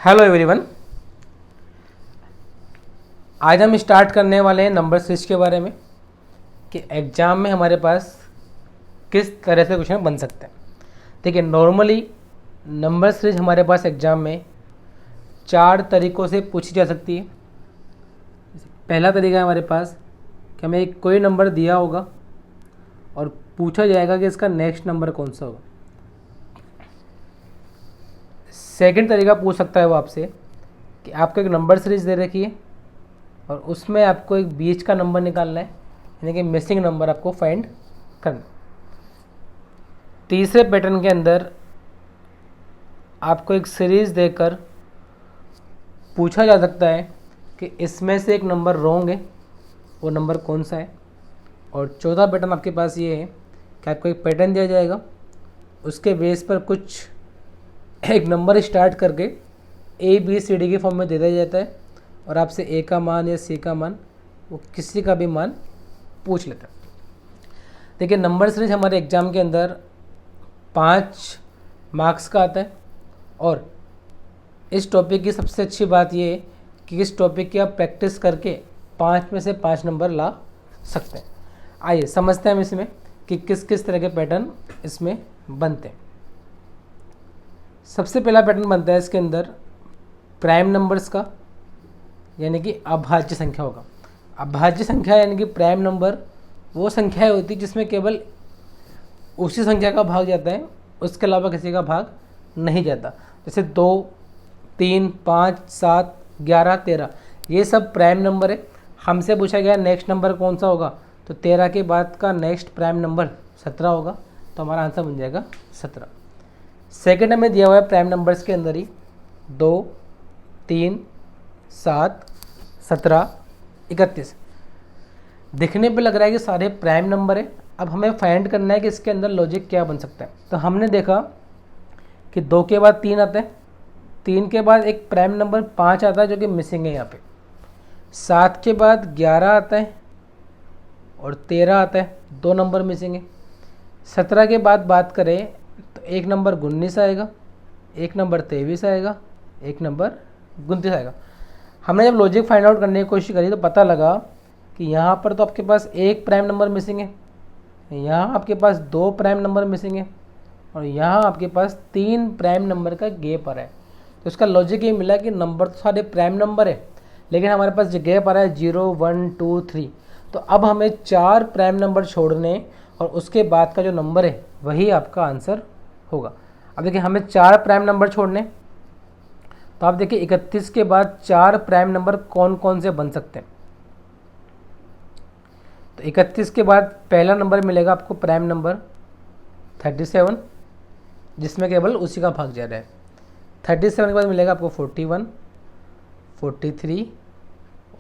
Hello everyone, आज हम start करने वाले हैं नंबर सीरीज के बारे में कि एग्ज़ाम में हमारे पास किस तरह से क्वेश्चन बन सकते हैं। देखिए, नॉर्मली नंबर सीरीज हमारे पास एग्ज़ाम में 4 तरीक़ों से पूछी जा सकती है। पहला तरीका है हमारे पास कि हमें कोई नंबर दिया होगा और पूछा जाएगा कि इसका नेक्स्ट नंबर कौन सा होगा। सेकंड तरीका पूछ सकता है वो आपसे कि आपको एक नंबर सीरीज दे रखी है और उसमें आपको एक बीच का नंबर निकालना है, यानी कि मिसिंग नंबर आपको फाइंड करना। तीसरे पैटर्न के अंदर आपको एक सीरीज देकर पूछा जा सकता है कि इसमें से एक नंबर रॉन्ग है, वो नंबर कौन सा है। और चौथा पैटर्न आपके पास ये है कि आपको एक पैटर्न दिया जाएगा, उसके बेस पर कुछ एक नंबर स्टार्ट करके ए बी सी डी के फॉर्म में दे दिया जाता है और आपसे ए का मान या सी का मान, वो किसी का भी मान पूछ लेता है। देखिए, नंबर सीरीज हमारे एग्ज़ाम के अंदर 5 मार्क्स का आता है और इस टॉपिक की सबसे अच्छी बात ये है कि इस टॉपिक की आप प्रैक्टिस करके 5 में से 5 नंबर ला सकते हैं। आइए समझते हैं हम इसमें कि किस किस तरह के पैटर्न इसमें बनते हैं। सबसे पहला पैटर्न बनता है इसके अंदर प्राइम नंबर्स का, यानी कि अभाज्य संख्या होगा। अभाज्य संख्या यानी कि प्राइम नंबर वो संख्या होती है जिसमें केवल उसी संख्या का भाग जाता है, उसके अलावा किसी का भाग नहीं जाता। जैसे 2, 3, 5, 7, 11, 13 ये सब प्राइम नंबर है। हमसे पूछा गया नेक्स्ट नंबर कौन सा होगा, तो 13 के बाद का नेक्स्ट प्राइम नंबर 17 होगा, तो हमारा आंसर बन जाएगा 17। सेकेंड हमें दिया हुआ है प्राइम नंबर्स के अंदर ही 2, 3, 7, 17, 31। दिखने पे लग रहा है कि सारे प्राइम नंबर है। अब हमें फाइंड करना है कि इसके अंदर लॉजिक क्या बन सकता है। तो हमने देखा कि 2 के बाद 3 आता है, 3 के बाद एक प्राइम नंबर 5 आता है जो कि मिसिंग है यहाँ पे, 7 के बाद 11 आता है और 13 आता है, 2 नंबर मिसिंग है। 17 के बाद बात करें तो एक नंबर 19 आएगा, एक नंबर 23 आएगा, एक नंबर 29 आएगा। हमने जब लॉजिक फाइंड आउट करने की कोशिश करी तो पता लगा कि यहाँ पर तो आपके पास एक प्राइम नंबर मिसिंग है, यहाँ आपके पास 2 प्राइम नंबर मिसिंग है और यहाँ आपके पास 3 प्राइम नंबर का गैप आ रहा है। तो इसका लॉजिक ये मिला कि नंबर तो सारे प्राइम नंबर है, लेकिन हमारे पास जो गैप आ रहा है 0, 1, 2, 3। तो अब हमें 4 प्राइम नंबर छोड़ने और उसके बाद का जो नंबर है वही आपका आंसर होगा। अब देखिए, हमें 4 प्राइम नंबर छोड़ने, तो आप देखिए 31 के बाद 4 प्राइम नंबर कौन कौन से बन सकते हैं। तो 31 के बाद पहला नंबर मिलेगा आपको प्राइम नंबर 37, जिसमें केवल उसी का भाग जा रहा है। 37 के बाद मिलेगा आपको 41, 43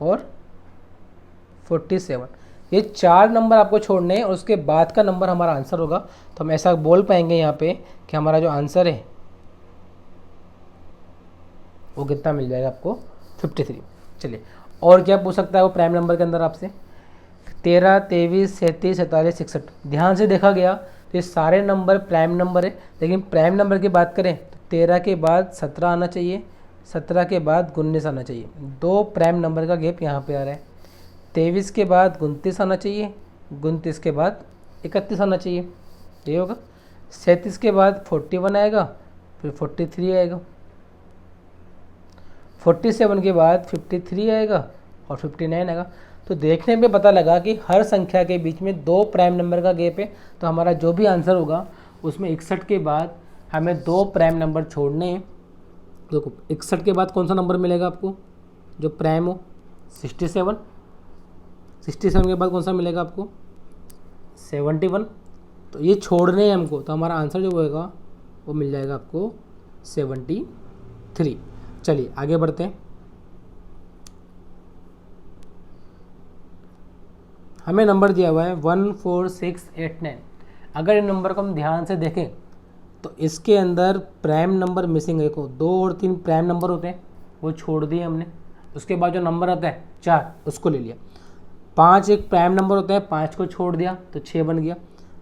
और 47। ये 4 नंबर आपको छोड़ने हैं और उसके बाद का नंबर हमारा आंसर होगा। तो हम ऐसा बोल पाएंगे यहाँ पे कि हमारा जो आंसर है वो कितना मिल जाएगा आपको, 53। चलिए, और क्या पूछ सकता है वो प्राइम नंबर के अंदर आपसे, 13, 23, 37, 47, 61। ध्यान से देखा गया तो ये सारे नंबर प्राइम नंबर है, लेकिन प्राइम नंबर की बात करें तो 13 के बाद 17 आना चाहिए, 17 के बाद 19 आना चाहिए। 2 प्राइम नंबर का गैप यहाँ पे आ रहा है। 23 के बाद 29 आना चाहिए, 29 के बाद 31 आना चाहिए, ये होगा। 37 के बाद 41 आएगा, फिर 43 आएगा। 47 के बाद 53 आएगा और 59 आएगा। तो देखने पे पता लगा कि हर संख्या के बीच में 2 प्राइम नंबर का गैप है। तो हमारा जो भी आंसर होगा उसमें 61 के बाद हमें 2 प्राइम नंबर छोड़ने हैं। देखो, 61 के बाद कौन सा नंबर मिलेगा आपको जो प्राइम हो, 67। 67 के बाद कौन सा मिलेगा आपको, 71। तो ये छोड़ने हैं हमको, तो हमारा आंसर जो होगा वो मिल जाएगा आपको 73। चलिए आगे बढ़ते हैं। हमें नंबर दिया हुआ है 1, 4, 6, 8, 9। अगर इन नंबर को हम ध्यान से देखें तो इसके अंदर प्राइम नंबर मिसिंग है। 2 और 3 प्राइम नंबर होते हैं, वो छोड़ दिए हमने। उसके बाद जो नंबर आता है 4, उसको ले लिया। 5 एक प्राइम नंबर होता है, 5 को छोड़ दिया तो 6 बन गया।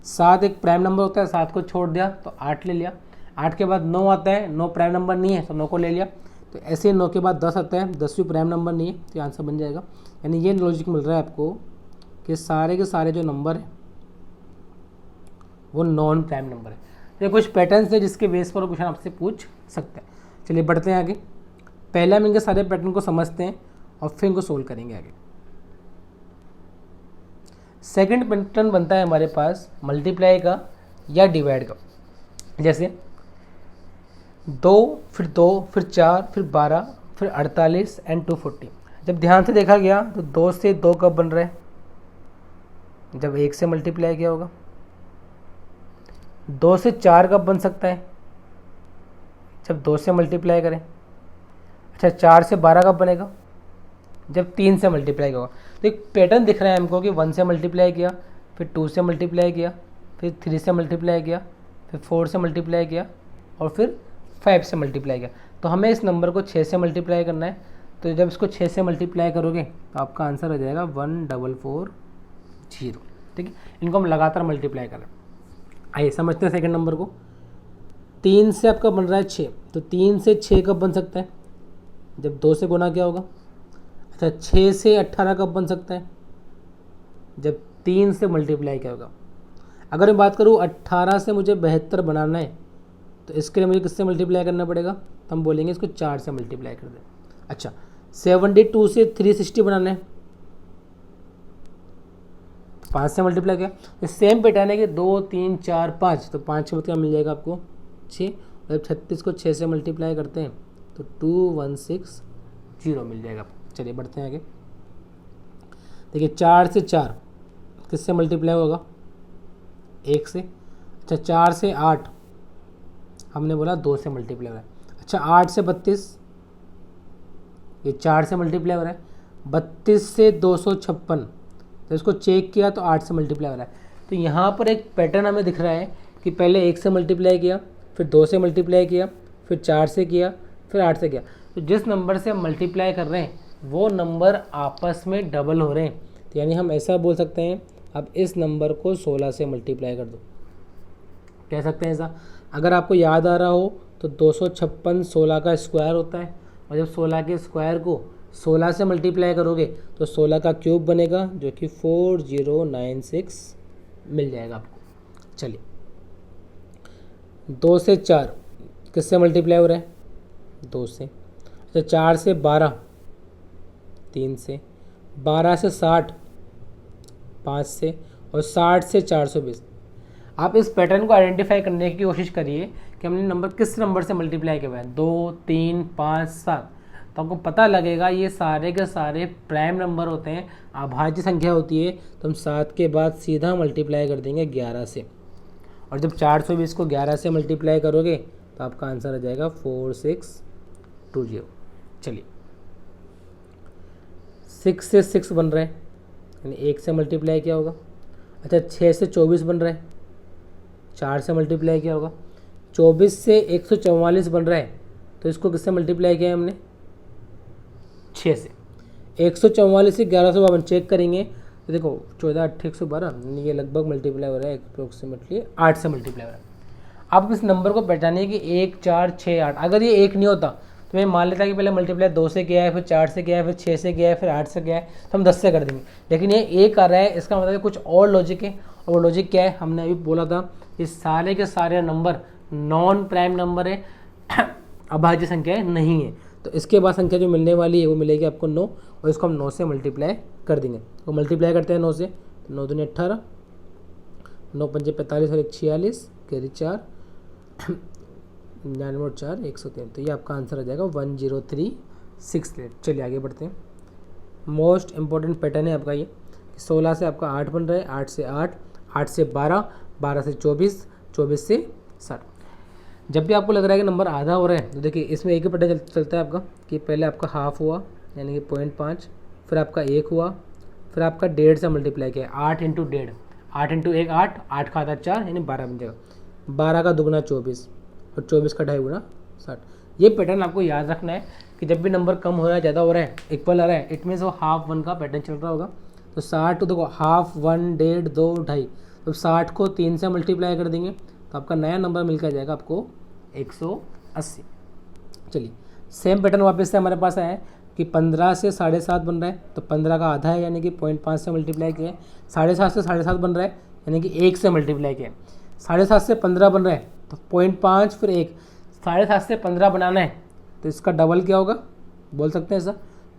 7 एक प्राइम नंबर होता है, 7 को छोड़ दिया तो 8 ले लिया। 8 के बाद 9 आता है, 9 प्राइम नंबर नहीं है तो 9 को ले लिया। तो ऐसे 9 के बाद 10 आता है, 10 भी प्राइम नंबर नहीं है, तो आंसर बन जाएगा। यानी ये लॉजिक मिल रहा है आपको कि सारे के सारे जो नंबर है वो नॉन प्राइम नंबर है। ये कुछ पैटर्न्स है जिसके बेस पर क्वेश्चन आपसे पूछ सकते हैं। चलिए बढ़ते हैं आगे। पहले हम इनके सारे पैटर्न को समझते हैं और फिर इनको सोल्व करेंगे आगे। सेकंड पैटर्न बनता है हमारे पास मल्टीप्लाई का या डिवाइड का। जैसे 2 फिर 2 फिर 4 फिर 12 फिर 48 एंड 240। जब ध्यान से देखा गया तो 2 से 2 कब बन रहा है? जब 1 से मल्टीप्लाई किया होगा। 2 से 4 कब बन सकता है? जब 2 से मल्टीप्लाई करें। अच्छा, 4 से 12 कब बनेगा? जब 3 से मल्टीप्लाई होगा। तो एक पैटर्न दिख रहा है हमको कि 1 से मल्टीप्लाई किया, फिर 2 से मल्टीप्लाई किया, फिर 3 से मल्टीप्लाई किया, फिर 4 से मल्टीप्लाई किया और फिर 5 से मल्टीप्लाई किया। तो हमें इस नंबर को 6 से मल्टीप्लाई करना है। तो जब इसको 6 से मल्टीप्लाई करोगे तो आपका आंसर हो जाएगा 1440। ठीक है, इनको हम लगातार मल्टीप्लाई करें। आइए समझते हैं सेकंड नंबर को। 3 से आपका बन रहा है 6, तो 3 से 6 कब बन सकता है? जब 2 से गुना किया होगा। अच्छा, 6 से 18 कब बन सकता है? जब 3 से मल्टीप्लाई किया होगा। अगर मैं बात करूँ 18 से मुझे 72 बनाना है तो इसके लिए मुझे किससे मल्टीप्लाई करना पड़ेगा? तो हम बोलेंगे इसको 4 से मल्टीप्लाई कर दें। अच्छा, 72 से 360 बनाना है, 5 से मल्टीप्लाई किया। तो सेम पैटर्न है कि 2 3 4 5, तो 5 के मतलब मिल जाएगा आपको 6। जब 36 को 6 से मल्टीप्लाई करते हैं तो 2160 मिल जाएगा। चलिए बढ़ते हैं आगे। देखिए 4 से 4 किससे मल्टीप्लाई होगा? 1 से। अच्छा, 4 से 8 हमने बोला 2 से मल्टीप्लाई हो रहा है। अच्छा, 8 से 32 ये 4 से मल्टीप्लाई हो रहा है। 32 से 256 तो इसको चेक किया तो 8 से मल्टीप्लाई हो रहा है। तो यहाँ पर एक पैटर्न हमें दिख रहा है कि पहले 1 से मल्टीप्लाई किया, फिर 2 से मल्टीप्लाई किया, फिर 4 से किया, फिर 8 से किया। तो जिस नंबर से हम मल्टीप्लाई कर रहे हैं वो नंबर आपस में डबल हो रहे हैं। तो यानी हम ऐसा बोल सकते हैं, अब इस नंबर को 16 से मल्टीप्लाई कर दो। कह सकते हैं ऐसा। अगर आपको याद आ रहा हो तो 256 16 का स्क्वायर होता है, और जब 16 के स्क्वायर को 16 से मल्टीप्लाई करोगे तो 16 का क्यूब बनेगा, जो कि 4096 मिल जाएगा आपको। चलिए 2 से 4 किससे मल्टीप्लाई हो रहा है? 2 से। अच्छा, 4 से 12 3 से, 12 से 60 5 से, और 60 से 420। आप इस पैटर्न को आइडेंटिफाई करने की कोशिश करिए कि हमने नंबर किस नंबर से मल्टीप्लाई किया हुआ है। 2 3 5 7, तो आपको पता लगेगा ये सारे के सारे प्राइम नंबर होते हैं, अभाज्य संख्या होती है। तो हम 7 के बाद सीधा मल्टीप्लाई कर देंगे 11 से, और जब 420 को 11 से मल्टीप्लाई करोगे तो आपका आंसर आ जाएगा 4620। चलिए 6 से 6 बन रहा है, यानी 1 से मल्टीप्लाई किया होगा। अच्छा, 6 से 24 बन रहा है, 4 से मल्टीप्लाई किया होगा। 24 से 144 बन रहा है, तो इसको किससे मल्टीप्लाई किया है हमने? 6 से। 144 से 1152 चेक करेंगे तो देखो 14 8 112, ये लगभग मल्टीप्लाई हो रहा है अप्रोक्सीमेटली 8 से मल्टीप्लाई हो रहा है। आप इस नंबर को पहचानिए कि 1 4 6 8। अगर ये 1 नहीं होता तो मैं मान लेता कि पहले मल्टीप्लाई 2 से किया है, फिर 4 से किया है, फिर 6 से किया है, फिर 8 से किया है, तो हम 10 से कर देंगे। लेकिन ये 1 आ रहा है, इसका मतलब कुछ और लॉजिक है। और वो लॉजिक क्या है? हमने अभी बोला था कि सारे के सारे नंबर नॉन प्राइम नंबर है, अभाज्य संख्याएं नहीं है। तो इसके बाद संख्या जो मिलने वाली है वो मिलेगी आपको 9, और इसको हम 9 से मल्टीप्लाई कर देंगे। तो मल्टीप्लाई करते हैं 9 से, तो 9 दूनी 18, 9 पंजे 45 और 1 46, कैरी 4, 99 और 4 103। तो ये आपका आंसर आ जाएगा 1036। चलिए आगे बढ़ते हैं। मोस्ट इंपॉर्टेंट पैटर्न है आपका ये। 16 से आपका 8 बन रहा है, 8 से 8, 8 से 12, 12 से 24, 24 से 60। जब भी आपको लग रहा है कि नंबर आधा हो रहा है तो देखिए इसमें एक ही पैटर्न चलता है आपका कि पहले आपका हाफ हुआ यानी कि 0.5, फिर आपका 1 हुआ, फिर आपका 1.5 से मल्टीप्लाई किया 8 इंटू 1.5, 8 इंटू 1 8, 8 का आधा 4 यानी 12 बन जाएगा। 12 का दुगुना 24 और 24 का ढाई गुना 60। ये पैटर्न आपको याद रखना है कि जब भी नंबर कम हो रहा है, ज़्यादा हो रहा है, इक्वल आ रहा है, इट मीन्स वो हाफ 1 का पैटर्न चल रहा होगा। तो 60 तो देखो हाफ 1 1.5 2 ढाई, तो 60 को 3 से मल्टीप्लाई कर देंगे तो आपका नया नंबर मिल कर जाएगा आपको 180। चलिए सेम पैटर्न वापस से हमारे पास आया है कि 15 से 7.5 बन रहा है, तो 15 का आधा है यानी कि 0.5 से मल्टीप्लाई किया है। 7.5 से 7.5 बन रहा है यानी कि 1 से मल्टीप्लाई किया है। 7.5 से 15 बन रहा है तो 0.5 फिर 1, 7.5 से 15 बनाना है तो इसका डबल क्या होगा, बोल सकते हैं ऐसा।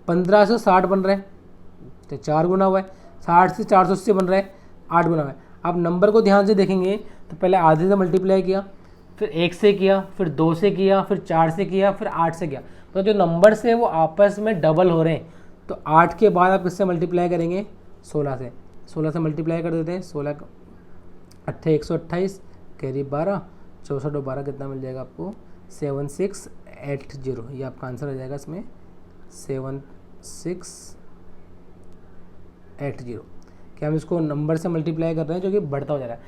15 से 60 बन रहा है तो 4 गुना हुआ है। 60 से 480 बन रहा है 8 गुना हुआ है। आप नंबर को ध्यान से देखेंगे तो पहले आधे से मल्टीप्लाई किया, फिर 1 से किया, फिर 2 से किया, फिर 4 से किया, फिर 8 से किया। तो जो नंबर से वो आपस में डबल हो रहे हैं, तो 8 के बाद आप किससे मल्टीप्लाई करेंगे, 16 से। 16 से मल्टीप्लाई कर देते हैं, 16 अट्ठे 128 कैरी 12, 64 12 कितना मिल जाएगा आपको, 7680। ये आपका आंसर हो जाएगा इसमें 7680। क्या हम इसको नंबर से मल्टीप्लाई कर रहे हैं जो कि बढ़ता हो जा रहा है।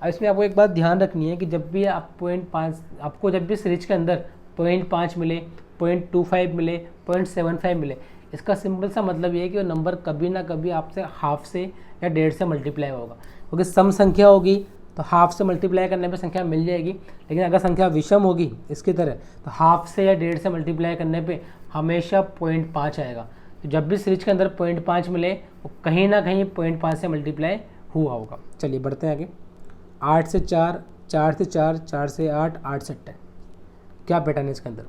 अब इसमें आपको एक बात ध्यान रखनी है कि जब भी आप 0.5 आपको जब भी सीरीज के अंदर 0.5 मिले, 0.25 मिले, 0.75 मिले, इसका सिंपल सा मतलब ये है कि वो नंबर कभी ना कभी आपसे हाफ से या 1.5 से मल्टीप्लाई होगा। क्योंकि सम संख्या होगी तो हाफ से मल्टीप्लाई करने पे संख्या मिल जाएगी, लेकिन अगर संख्या विषम होगी इसकी तरह तो हाफ से या 1.5 से मल्टीप्लाई करने पे हमेशा 0.5 आएगा। तो जब भी सीरीज के अंदर 0.5 मिले वो कहीं ना कहीं 0.5 से मल्टीप्लाई हुआ होगा। चलिए बढ़ते हैं आगे। 8 से 4, 4 से 4, 4 से 8, 8 से 8। क्या पैटर्न है इसके अंदर,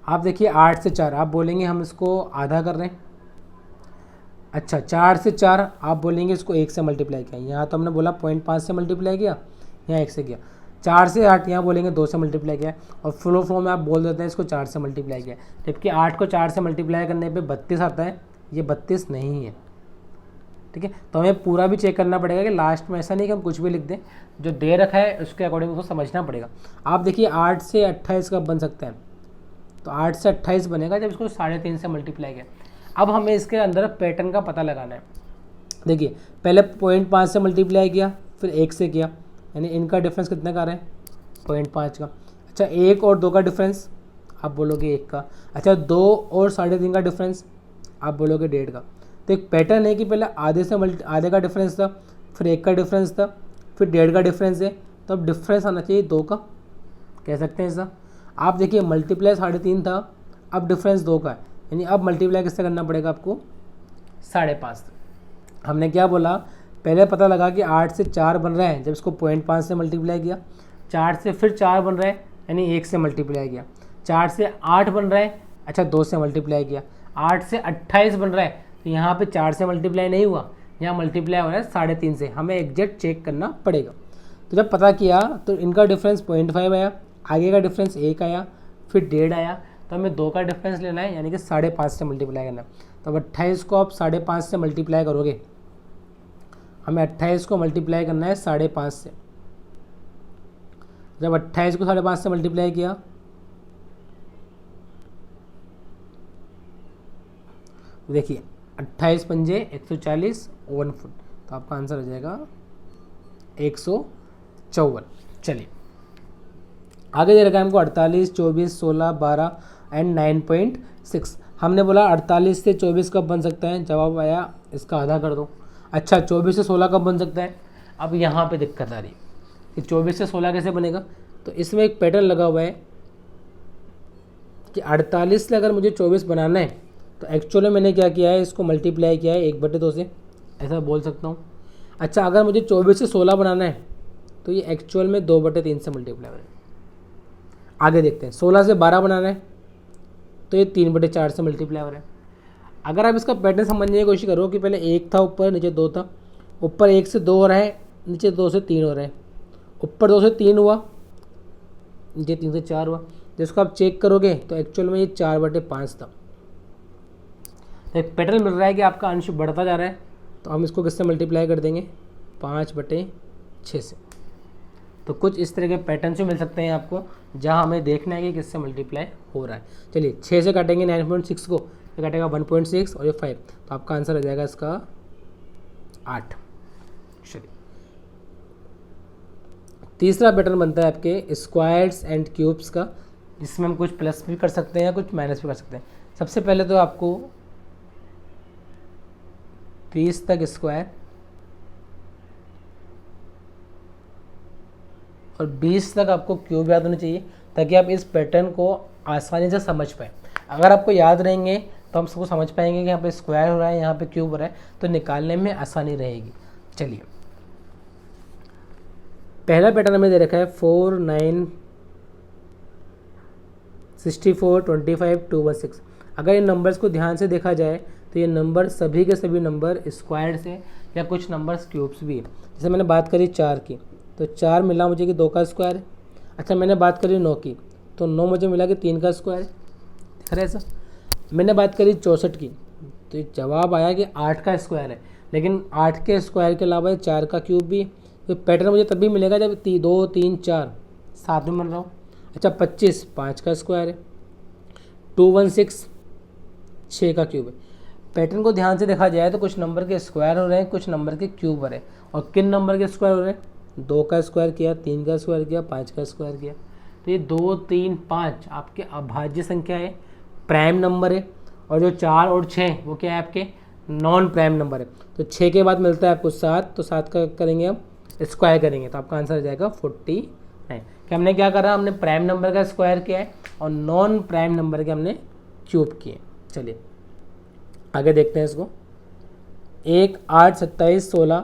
आप देखिए 8 से 4 आप बोलेंगे हम इसको आधा कर रहे हैं। अच्छा 4 से 4 आप बोलेंगे इसको 1 से मल्टीप्लाई किया, यहाँ तो हमने बोला 0.5 से मल्टीप्लाई किया, यहाँ 1 से किया। 4 से 8 यहाँ बोलेंगे 2 से मल्टीप्लाई किया, और फ्लो में आप बोल देते हैं इसको 4 से मल्टीप्लाई किया। जबकि 8 को 4 से मल्टीप्लाई करने पे 32 आता है, ये 32 नहीं है। ठीक है, तो हमें पूरा भी चेक करना पड़ेगा कि लास्ट में ऐसा नहीं कि हम कुछ भी लिख दें, जो दे रखा है उसके अकॉर्डिंग उसको समझना पड़ेगा। आप देखिए 8 से 28 कब बन सकते हैं, तो 8 से 28 बनेगा जब इसको 3.5 से मल्टीप्लाई किया। अब हमें इसके अंदर पैटर्न का पता लगाना है। देखिए पहले 0.5 से मल्टीप्लाई किया, फिर 1 से किया, यानी इनका डिफरेंस कितने का आ रहा है, 0.5 का। अच्छा 1 और 2 का डिफरेंस, आप बोलोगे 1 का। अच्छा 2 और 3.5 का डिफरेंस, आप बोलोगे 1.5 का। तो एक पैटर्न है कि पहले आधे का डिफरेंस था, फिर 1 का डिफरेंस था, फिर 1.5 का डिफरेंस है, तो अब डिफरेंस आना चाहिए 2 का, कह सकते हैं ऐसा। आप देखिए मल्टीप्लाई 3.5 था, अब डिफरेंस 2 का है, यानी अब मल्टीप्लाई किससे करना पड़ेगा आपको, 5.5। हमने क्या बोला, पहले पता लगा कि 8 से 4 बन रहा है जब इसको 0.5 से मल्टीप्लाई किया, 4 से फिर 4 बन रहा है यानी 1 से मल्टीप्लाई किया, 4 से 8 बन रहा है, अच्छा 2 से मल्टीप्लाई किया, 8 से 28 बन रहा है तो यहाँ पे 4 से मल्टीप्लाई नहीं हुआ, यहाँ मल्टीप्लाई हो रहा है 3.5 से। हमें एग्जैक्ट चेक करना पड़ेगा। तो जब पता किया तो इनका डिफरेंस 0.5 आया, आगे का डिफरेंस 1 आया, फिर 1.5 आया, तो हमें 2 का डिफरेंस लेना है यानी कि 5.5 से मल्टीप्लाई करना है। तो अब 28 को आप 5.5 से मल्टीप्लाई करोगे, हमें 28 को मल्टीप्लाई करना है 5.5 से। जब 28 को 5.5 से मल्टीप्लाई किया देखिए 28 पंजे 140 1 फुट, तो आपका आंसर हो जाएगा 154। चलिए आगे दे रखा है हमको 48, 24, 16, 12 एंड 9.6। हमने बोला 48 से 24 कब बन सकता है, जवाब आया इसका आधा कर दो। अच्छा 24 से 16 कब बन सकता है, अब यहाँ पे दिक्कत आ रही है कि 24 से 16 कैसे बनेगा। तो इसमें एक पैटर्न लगा हुआ है कि 48 से अगर मुझे 24 बनाना है तो एक्चुअली मैंने क्या किया है, इसको मल्टीप्लाई किया है 1/2 से, ऐसा बोल सकता हूँ। अच्छा अगर मुझे 24 से 16 बनाना है तो ये एक्चुअल में 2/3 से मल्टीप्लाई हो रहा है। आगे देखते हैं, 16 से 12 बनाना है तो ये 3/4 से मल्टीप्लाई हो रहा है। अगर आप इसका पैटर्न समझने की कोशिश करो कि पहले 1 था ऊपर, नीचे 2 था, ऊपर 1 से 2 हो रहा है, नीचे 2 से 3 हो रहा है, ऊपर 2 से 3 हुआ, नीचे 3 से 4 हुआ। जिसको आप चेक करोगे तो एक्चुअल में ये 4/5 था। तो एक पैटर्न मिल रहा है कि आपका अंश बढ़ता जा रहा है, तो हम इसको किससे मल्टीप्लाई कर देंगे, 5/6 से। तो कुछ इस तरह के पैटर्न से मिल सकते हैं आपको, जहां हमें देखना है कि किससे मल्टीप्लाई हो रहा है। चलिए 6 से काटेंगे 9.6 को, ये काटेगा 1.6 और ये 5, तो आपका आंसर हो जाएगा इसका 8। चलिए तीसरा पैटर्न बनता है आपके स्क्वायर्स एंड क्यूब्स का, जिसमें हम कुछ प्लस भी कर सकते हैं कुछ माइनस भी कर सकते हैं। सबसे पहले तो आपको 20 तक स्क्वायर और 20 तक आपको क्यूब याद होना चाहिए। ताकि आप इस पैटर्न को आसानी से समझ पाएँ। अगर आपको याद रहेंगे तो हम सबको समझ पाएंगे कि यहाँ पे स्क्वायर हो रहा है, यहाँ पे क्यूब हो रहा है, तो निकालने में आसानी रहेगी। चलिए, पहला पैटर्न हमें दे रखा है 4 9 64 25 216। अगर इन नंबर्स को ध्यान से देखा जाए तो ये नंबर सभी के सभी नंबर स्क्वायर से या कुछ नंबर्स क्यूब्स भी है। जैसे मैंने बात करी 4 की, तो 4 मिला मुझे कि 2 का स्क्वायर है। अच्छा, मैंने बात करी 9 की, तो 9 मुझे मिला कि 3 का स्क्वायर है। दिख रहा है ऐसा? मैंने बात करी 64 की, तो जवाब आया कि 8 का स्क्वायर है, लेकिन 8 के स्क्वायर के अलावा 4 का क्यूब भी। तो पैटर्न मुझे तभी मिलेगा जब 2 3 4 साथ में बन रहा हूँ। अच्छा, 25 5 का स्क्वायर है, 216 6 का क्यूब है। पैटर्न को ध्यान से देखा जाए तो कुछ नंबर के स्क्वायर हो रहे हैं, कुछ नंबर के क्यूब हो रहे हैं। और किन नंबर के स्क्वायर हो रहे हैं? 2 का स्क्वायर किया, 3 का स्क्वायर किया, 5 का स्क्वायर किया। तो ये 2 3 5 आपके अभाज्य संख्या है, प्राइम नंबर है। और जो 4 और 6 वो क्या है? आपके नॉन प्राइम नंबर है। तो 6 के बाद मिलता है आपको 7, तो 7 का करेंगे हम स्क्वायर करेंगे, तो आपका आंसर आ जाएगा 49। कि हमने क्या करा? हमने प्राइम नंबर का स्क्वायर किया है और नॉन प्राइम नंबर के हमने क्यूब किए। चलिए आगे देखते हैं इसको। 1 8 27 16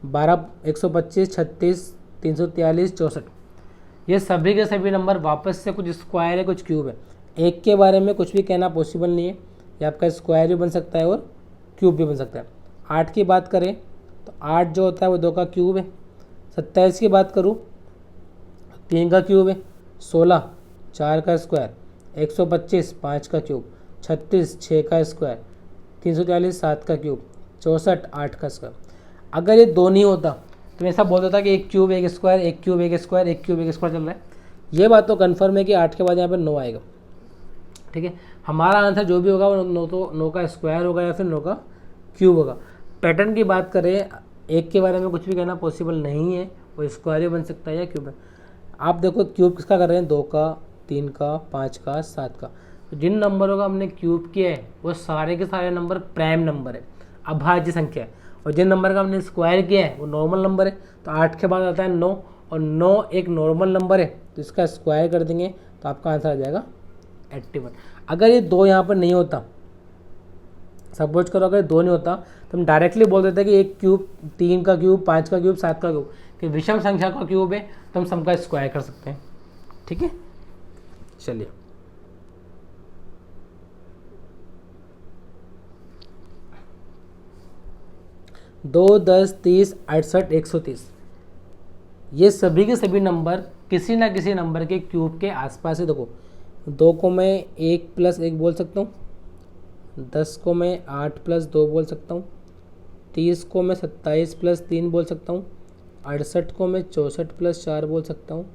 12 125 36 343 64। ये सभी के सभी नंबर वापस से कुछ स्क्वायर है, कुछ क्यूब है। एक के बारे में कुछ भी कहना पॉसिबल नहीं है, ये आपका स्क्वायर भी बन सकता है और क्यूब भी बन सकता है। 8 की बात करें तो 8 जो होता है वो 2 का क्यूब है। 27 की बात करूँ 3 का क्यूब है। 16 4 का स्क्वायर, 125 5 का क्यूब, 36 6 का स्क्वायर, 343 7 का क्यूब, 64 8 का स्क्वायर। अगर ये दो नहीं होता तो मैं ऐसा बोल देता कि एक क्यूब एक स्क्वायर, एक क्यूब एक स्क्वायर, एक क्यूब एक स्क्वायर चल रहा है। ये बात तो कन्फर्म है कि 8 के बाद यहाँ पे 9 आएगा। ठीक है, हमारा आंसर जो भी होगा वो 9 का स्क्वायर होगा या फिर 9 का क्यूब होगा। पैटर्न की बात करें, एक के बारे में कुछ भी कहना पॉसिबल नहीं है, वो स्क्वायर ही बन सकता है या क्यूब है। आप देखो क्यूब किसका कर रहे हैं? 2 का, 3 का, 5 का, 7 का। तो जिन नंबरों का हमने क्यूब किया है वो सारे के सारे नंबर प्राइम नंबर है, अभाज्य संख्या है। और जिन नंबर का हमने स्क्वायर किया है वो नॉर्मल नंबर है। तो 8 के बाद आता है 9, और 9 एक नॉर्मल नंबर है, तो इसका स्क्वायर कर देंगे तो आपका आंसर आ जाएगा 81। अगर ये 2 यहाँ पर नहीं होता, सपोज करो अगर 2 नहीं होता तो हम डायरेक्टली बोल देते कि एक क्यूब, 3 का क्यूब, 5 का क्यूब, 7 का क्यूब, कि विषम संख्या का क्यूब है तो हम सबका स्क्वायर कर सकते हैं। ठीक है, चलिए दो 10 30 68 130, ये सभी के सभी नंबर किसी ना किसी नंबर के क्यूब के आसपास है। देखो 2 को मैं 1 + 1 बोल सकता हूँ, 10 को मैं 8 + 2 बोल सकता हूँ, 30 को मैं 27 + 3 बोल सकता हूँ, 68 को मैं 64 + 4 बोल सकता हूँ,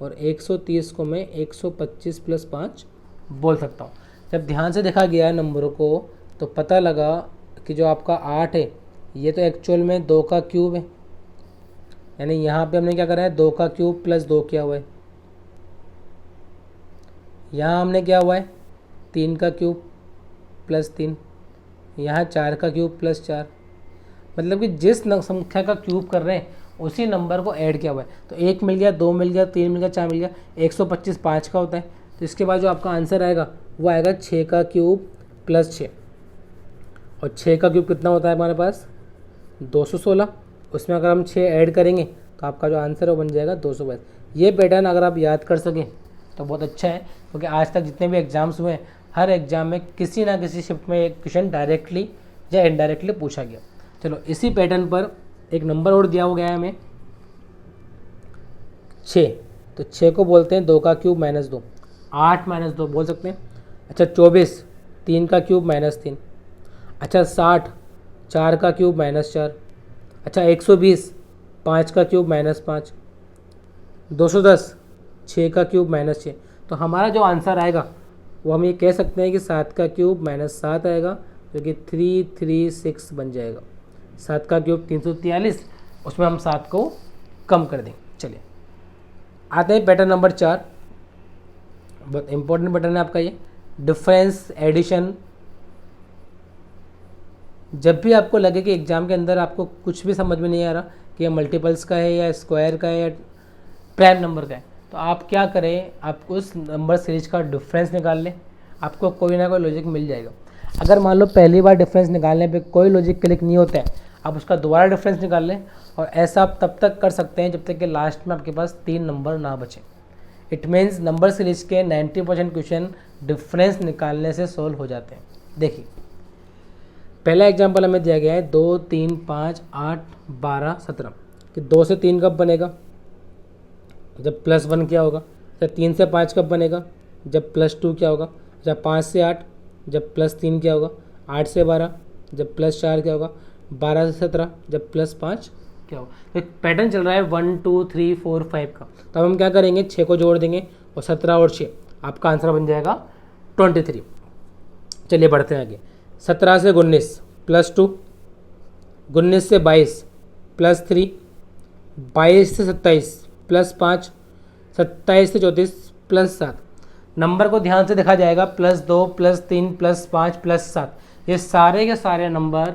और 130 को मैं 125 + 5 बोल सकता हूँ। जब ध्यान से देखा गया नंबरों को तो पता लगा कि जो आपका 8 है ये तो एक्चुअल में 2 का क्यूब है, यानी यहाँ पे हमने क्या करा है? 2 का क्यूब + 2 किया हुआ है। यहाँ हमने क्या हुआ है? 3 का क्यूब + 3, यहाँ 4 का क्यूब + 4। मतलब कि जिस संख्या का क्यूब कर रहे हैं उसी नंबर को ऐड किया हुआ है। तो 1 मिल गया, 2 मिल गया, 3 मिल गया, 4 मिल गया, 125 5 का होता है। तो इसके बाद जो आपका आंसर आएगा वो आएगा 6 का क्यूब + 6। और 6 का क्यूब कितना होता है हमारे पास? 216। उसमें अगर हम 6 ऐड करेंगे तो आपका जो आंसर है वो बन जाएगा 222। ये पैटर्न अगर आप याद कर सकें तो बहुत अच्छा है, क्योंकि आज तक जितने भी एग्जाम्स हुए हैं हर एग्जाम में किसी ना किसी शिफ्ट में एक क्वेश्चन डायरेक्टली या इनडायरेक्टली पूछा गया। चलो इसी पैटर्न पर एक नंबर और दिया हो गया है हमें 6, तो 6 को बोलते हैं 2 का क्यूब -2, 8 - 2 बोल सकते हैं। अच्छा 24 3 का क्यूब -3। अच्छा 60 4 का क्यूब -4। अच्छा 120 5 का क्यूब -5। 210 6 का क्यूब -6। तो हमारा जो आंसर आएगा वो हम ये कह सकते हैं कि 7 का क्यूब -7 आएगा, जो कि 336 बन जाएगा। 7 का क्यूब 343, उसमें हम 7 को कम कर देंगे। चलिए आते हैं पैटर्न नंबर 4। बहुत इंपॉर्टेंट पैटर्न है आपका ये, डिफरेंस एडिशन। जब भी आपको लगे कि एग्जाम के अंदर आपको कुछ भी समझ में नहीं आ रहा कि ये मल्टीपल्स का है या स्क्वायर का है या प्राइम नंबर का है, तो आप क्या करें, आप उस नंबर सीरीज का डिफरेंस निकाल लें, आपको कोई ना कोई लॉजिक मिल जाएगा। अगर मान लो पहली बार डिफरेंस निकालने पे कोई लॉजिक क्लिक नहीं होता है, आप उसका दोबारा डिफरेंस निकाल लें, और ऐसा आप तब तक कर सकते हैं जब तक कि लास्ट में आपके पास 3 नंबर ना बचे। इट मीन्स नंबर सीरीज के 90% क्वेश्चन डिफरेंस निकालने से सोल्व हो जाते हैं। देखिए पहला एग्जांपल हमें दिया गया है 2, 3, 5, 8, 12, 17 कि 2 से 3 कब बनेगा, जब +1 क्या होगा, जब 3 से 5 कब बनेगा, जब +2 क्या होगा, जब 5 से 8 जब +3 क्या होगा, 8 से 12 जब +4 क्या होगा, 12 से 17 जब +5 क्या होगा। एक पैटर्न चल रहा है 1, 2, 3, 4, 5 का। तो हम क्या करेंगे, 6 को जोड़ देंगे और 17 और 6 आपका आंसर बन जाएगा 23। चलिए बढ़ते हैं आगे। 17 से 19 +2, 19 से 22 +3, 22 से 27 +5, 27 से 34 +7। नंबर को ध्यान से देखा जाएगा, +2, +3, +5, +7, ये सारे के सारे नंबर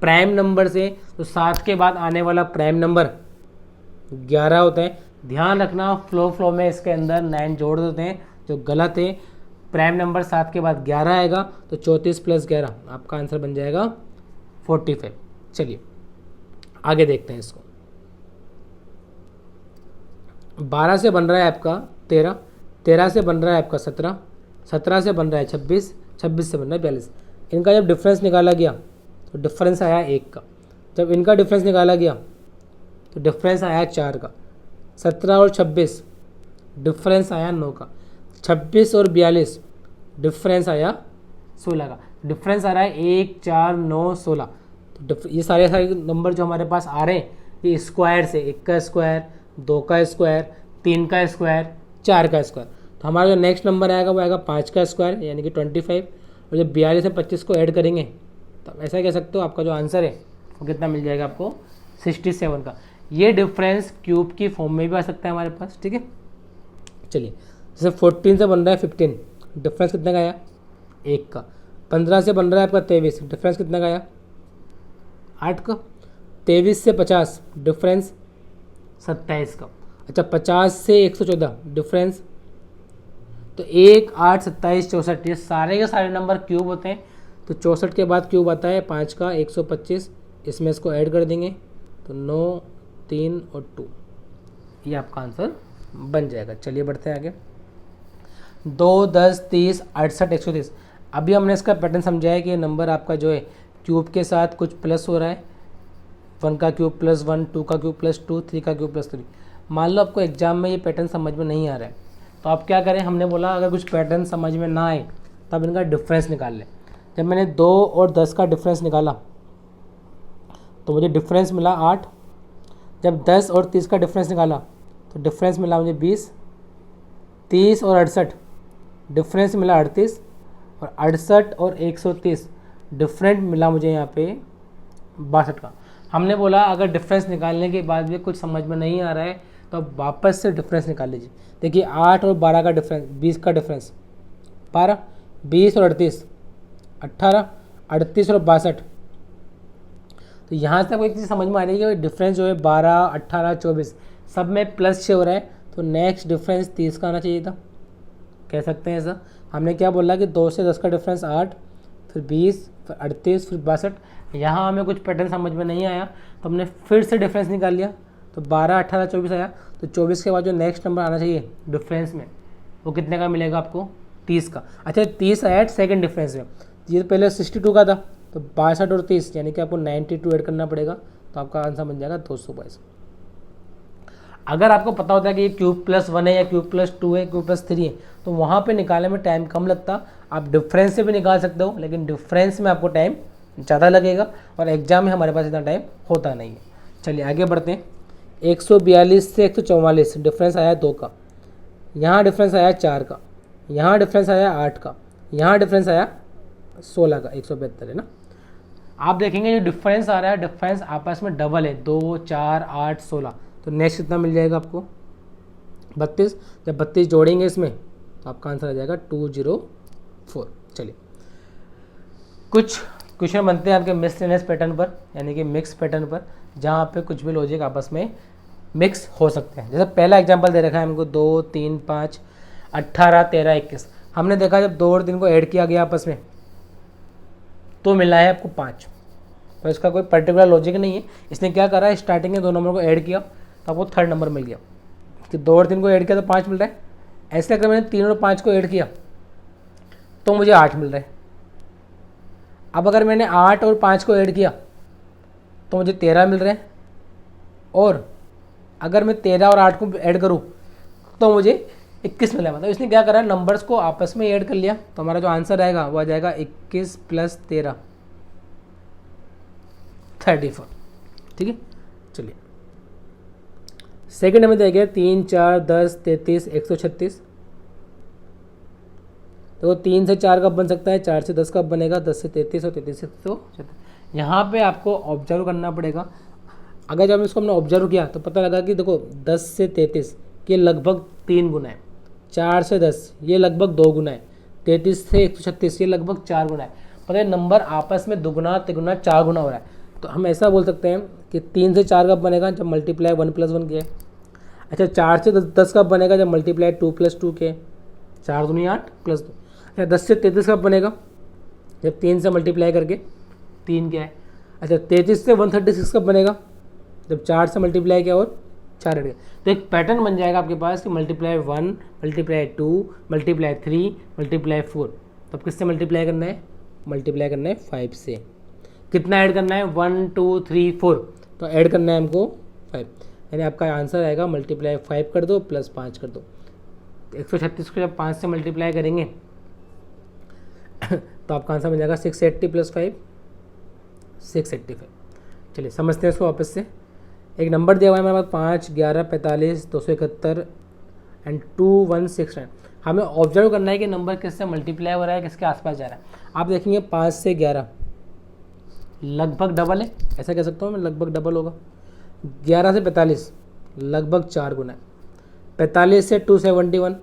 प्राइम नंबर से, तो 7 के बाद आने वाला प्राइम नंबर 11 होता है। ध्यान रखना फ्लो में इसके अंदर 9 जोड़ देते हैं, जो गलत है। प्राइम नंबर 7 के बाद 11 आएगा, तो 34 + 11 आपका आंसर बन जाएगा 45। चलिए आगे देखते हैं इसको। 12 से बन रहा है आपका 13, 13 से बन रहा है आपका 17, 17 से बन रहा है 26, 26 से बन रहा है 42। इनका जब डिफरेंस निकाला गया तो डिफरेंस आया 1 का। जब इनका डिफरेंस निकाला गया तो डिफरेंस आया 4 का। 17 और 26 डिफरेंस आया 9 का। 26 और 42 डिफरेंस आया 16 का। डिफरेंस आ रहा है 1, 4, 9, 16। तो ये सारे नंबर जो हमारे पास आ रहे हैं ये स्क्वायर से, 1 का स्क्वायर, 2 का स्क्वायर, 3 का स्क्वायर, 4 का स्क्वायर। तो हमारा जो नेक्स्ट नंबर आएगा वो आएगा 5 का स्क्वायर यानी कि 25। और जब 42 और 25 को ऐड करेंगे तो ऐसा कह सकते हो आपका जो आंसर है वो कितना मिल जाएगा आपको, 67 का। ये डिफरेंस क्यूब की फॉर्म में भी आ सकता है हमारे पास, ठीक है। चलिए जैसे 14 से बन रहा है 15, डिफरेंस कितने का आया, 1 का। 15 से बन रहा है आपका 23, डिफरेंस कितने का आया, 8 का। 23 से 50 डिफरेंस 27 का। अच्छा 50 से 114 डिफरेंस, तो 1, 8, 27, 64 ये सारे के सारे नंबर क्यूब होते हैं। तो 64 के बाद क्यूब आता है 5 का 125, इसमें इसको ऐड कर देंगे तो 9, 3 और 2, ये आपका आंसर बन जाएगा। चलिए बढ़ते हैं आगे। 2, 10, 30, 68, 130। अभी हमने इसका पैटर्न समझाया कि ये नंबर आपका जो है क्यूब के साथ कुछ प्लस हो रहा है, 1 का क्यूब +1, 2 का क्यूब +2, 3 का क्यूब +3। मान लो आपको एग्जाम में ये पैटर्न समझ में नहीं आ रहा है तो आप क्या करें, हमने बोला अगर कुछ पैटर्न समझ में ना आए तब इनका डिफरेंस निकाल लें। जब मैंने 2 और 10 का डिफरेंस निकाला तो मुझे डिफरेंस मिला 8। जब 10 और 30 का डिफरेंस निकाला तो डिफरेंस मिला मुझे 20। 30 और 68 डिफरेंस मिला 38, और 68 और 130 डिफरेंट मिला मुझे यहाँ पे 62 का। हमने बोला अगर डिफरेंस निकालने के बाद भी कुछ समझ में नहीं आ रहा है तो अब वापस से डिफरेंस निकाल लीजिए। देखिए 8 और 12 का डिफरेंस, 20 का डिफरेंस 12, 20 और 38 18, 38 और 62। तो यहाँ से आपको एक चीज़ समझ में आ रही है कि डिफरेंस जो है 12, 18, 24 सब में प्लस से हो रहा है, तो नेक्स्ट डिफरेंस 30 का आना चाहिए था, कह सकते हैं ऐसा। हमने क्या बोला कि 2 से 10 का डिफरेंस 8, फिर 20, फिर 38, फिर 62। यहाँ हमें कुछ पैटर्न समझ में नहीं आया तो हमने फिर से डिफरेंस निकाल लिया, तो 12, 18, 24 आया। तो 24 के बाद जो नेक्स्ट नंबर आना चाहिए डिफरेंस में वो कितने का मिलेगा आपको, 30 का। अच्छा 30 आया सेकंड डिफरेंस में, ये तो पहले 62 का था, तो 62 और 30 यानी कि आपको 92 ऐड करना पड़ेगा, तो आपका आंसर बन जाएगा 222। अगर आपको पता होता है कि ये क्यूब +1 है या क्यूब +2 है, क्यूब +3 है, तो वहाँ पे निकालने में टाइम कम लगता। आप डिफरेंस से भी निकाल सकते हो, लेकिन डिफरेंस में आपको टाइम ज़्यादा लगेगा और एग्जाम में हमारे पास इतना टाइम होता नहीं है। चलिए आगे बढ़ते हैं। 142 से 144 डिफरेंस आया 2 का, यहाँ डिफरेंस आया 4 का, यहाँ डिफरेंस आया 8 का, यहाँ डिफरेंस आया 16 का, 172 है ना। आप देखेंगे जो डिफरेंस आ रहा है, डिफरेंस आपस में डबल है, 2, 4, 8, 16। तो नेक्स्ट कितना मिल जाएगा आपको, 32। जब 32 जोड़ेंगे इसमें तो आपका आंसर आ जाएगा 204। चलिए कुछ क्वेश्चन बनते हैं आपके मिसलेनियस पैटर्न पर, यानी कि मिक्स पैटर्न पर, जहाँ पे कुछ भी लॉजिक आपस में मिक्स हो सकते हैं। जैसे पहला एग्जांपल दे रखा है हमको 2, 3, 5, 18, 13, 21। हमने देखा जब 2 और 3 को ऐड किया गया आपस में तो मिला है आपको 5। तो इसका कोई पर्टिकुलर लॉजिक नहीं है। इसने क्या करा, स्टार्टिंग में 2 नंबर को ऐड किया तो आपको थर्ड नंबर मिल गया कि 2 और 3 को ऐड किया तो 5 मिल रहा है। ऐसे अगर मैंने 3 और 5 को ऐड किया तो मुझे 8 मिल रहा है। अब अगर मैंने 8 और 5 को ऐड किया तो मुझे 13 मिल रहे हैं। और अगर मैं 13 और 8 को ऐड करूं तो मुझे 21 मिला। मतलब इसने क्या करा, नंबर्स को आपस में ऐड कर लिया। तो हमारा जो आंसर आएगा वो आ जाएगा 21 + 13 34। ठीक है, चलिए सेकंड हमें दिया गया 3, 4, 10, 33, 136। तो 3 से 4 कब बन सकता है, 4 से 10 कब बनेगा, 10 से 33 और 33 से 136। यहाँ पे आपको ऑब्जर्व करना पड़ेगा। अगर जब इसको हमने ऑब्जर्व किया तो पता लगा कि देखो 10 से 33 ये लगभग 3 गुना है, 4 से 10 ये लगभग 2 गुना है, 33 से 136 ये लगभग 4 गुना है। पता है नंबर आपस में दुगुना, तिगुना, 4 गुना हो रहा है। तो हम ऐसा बोल सकते हैं कि 3 से 4 कब बनेगा, जब मल्टीप्लाई 1 + 1 किया। अच्छा 4 से 10 कब बनेगा, जब मल्टीप्लाई 2 + 2 के, 4 दूनी 8 + 2। अच्छा 10 से 33 कब बनेगा, जब 3 से मल्टीप्लाई करके 3 क्या है। अच्छा 33 से 136 कब बनेगा, जब 4 से मल्टीप्लाई किया और 4 हट गया। तो एक पैटर्न बन जाएगा आपके पास कि मल्टीप्लाई 1, मल्टीप्लाई 2, मल्टीप्लाई 3, मल्टीप्लाई 4। तब किससे मल्टीप्लाई करना है, मल्टीप्लाई करना है 5 से। कितना ऐड करना है, 1, 2, 3, 4। तो ऐड करना है हमको 5, यानी आपका आंसर आएगा मल्टीप्लाई 5 कर दो प्लस 5 कर दो। 136 को जब 5 से मल्टीप्लाई करेंगे तो आपका आंसर मिल जाएगा 680 + 5 685। चलिए समझते हैं इसको वापस से। एक नंबर दिया हुआ है मेरे पास 5, 11, 45, 271 एंड 2169। हमें ऑब्जर्व करना है कि नंबर किससे मल्टीप्लाई हो रहा है, किसके आसपास जा रहा है। आप देखेंगे 5 से 11 लगभग डबल है, ऐसा कह सकता हूँ मैं, लगभग डबल होगा। 11 से 45 लगभग 4 गुना है। 45 से 271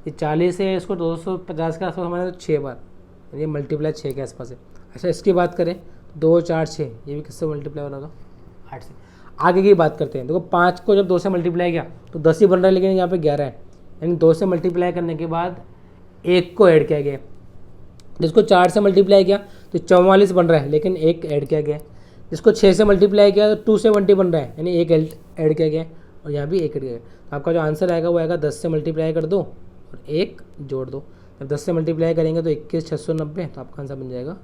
ये 40 है, इसको 250 के आसपास हमारे 6 बार, ये मल्टीप्लाई 6 के आसपास है। अच्छा इसकी बात करें 2, 4, 6 ये भी किससे मल्टीप्लाई हो रहा होगा, 8 से। आगे की बात करते हैं। देखो 5 को जब 2 से मल्टीप्लाई किया तो 10 ही बन रहा है, लेकिन यहाँ पे 11 है, यानी 2 से मल्टीप्लाई करने के बाद 1 को ऐड किया गया। जिसको 4 से मल्टीप्लाई किया तो 44 बन रहा है, लेकिन 1 ऐड किया गया। जिसको 6 से मल्टीप्लाई किया तो 270 बन रहा है, यानी 1 ऐड किया गया, और यहाँ भी 1 ऐड किया गया। तो आपका जो आंसर आएगा वो आएगा 10 से मल्टीप्लाई कर दो और 1 जोड़ दो। जब 10 से मल्टीप्लाई करेंगे तो 21, 690, तो आपका आंसर बन जाएगा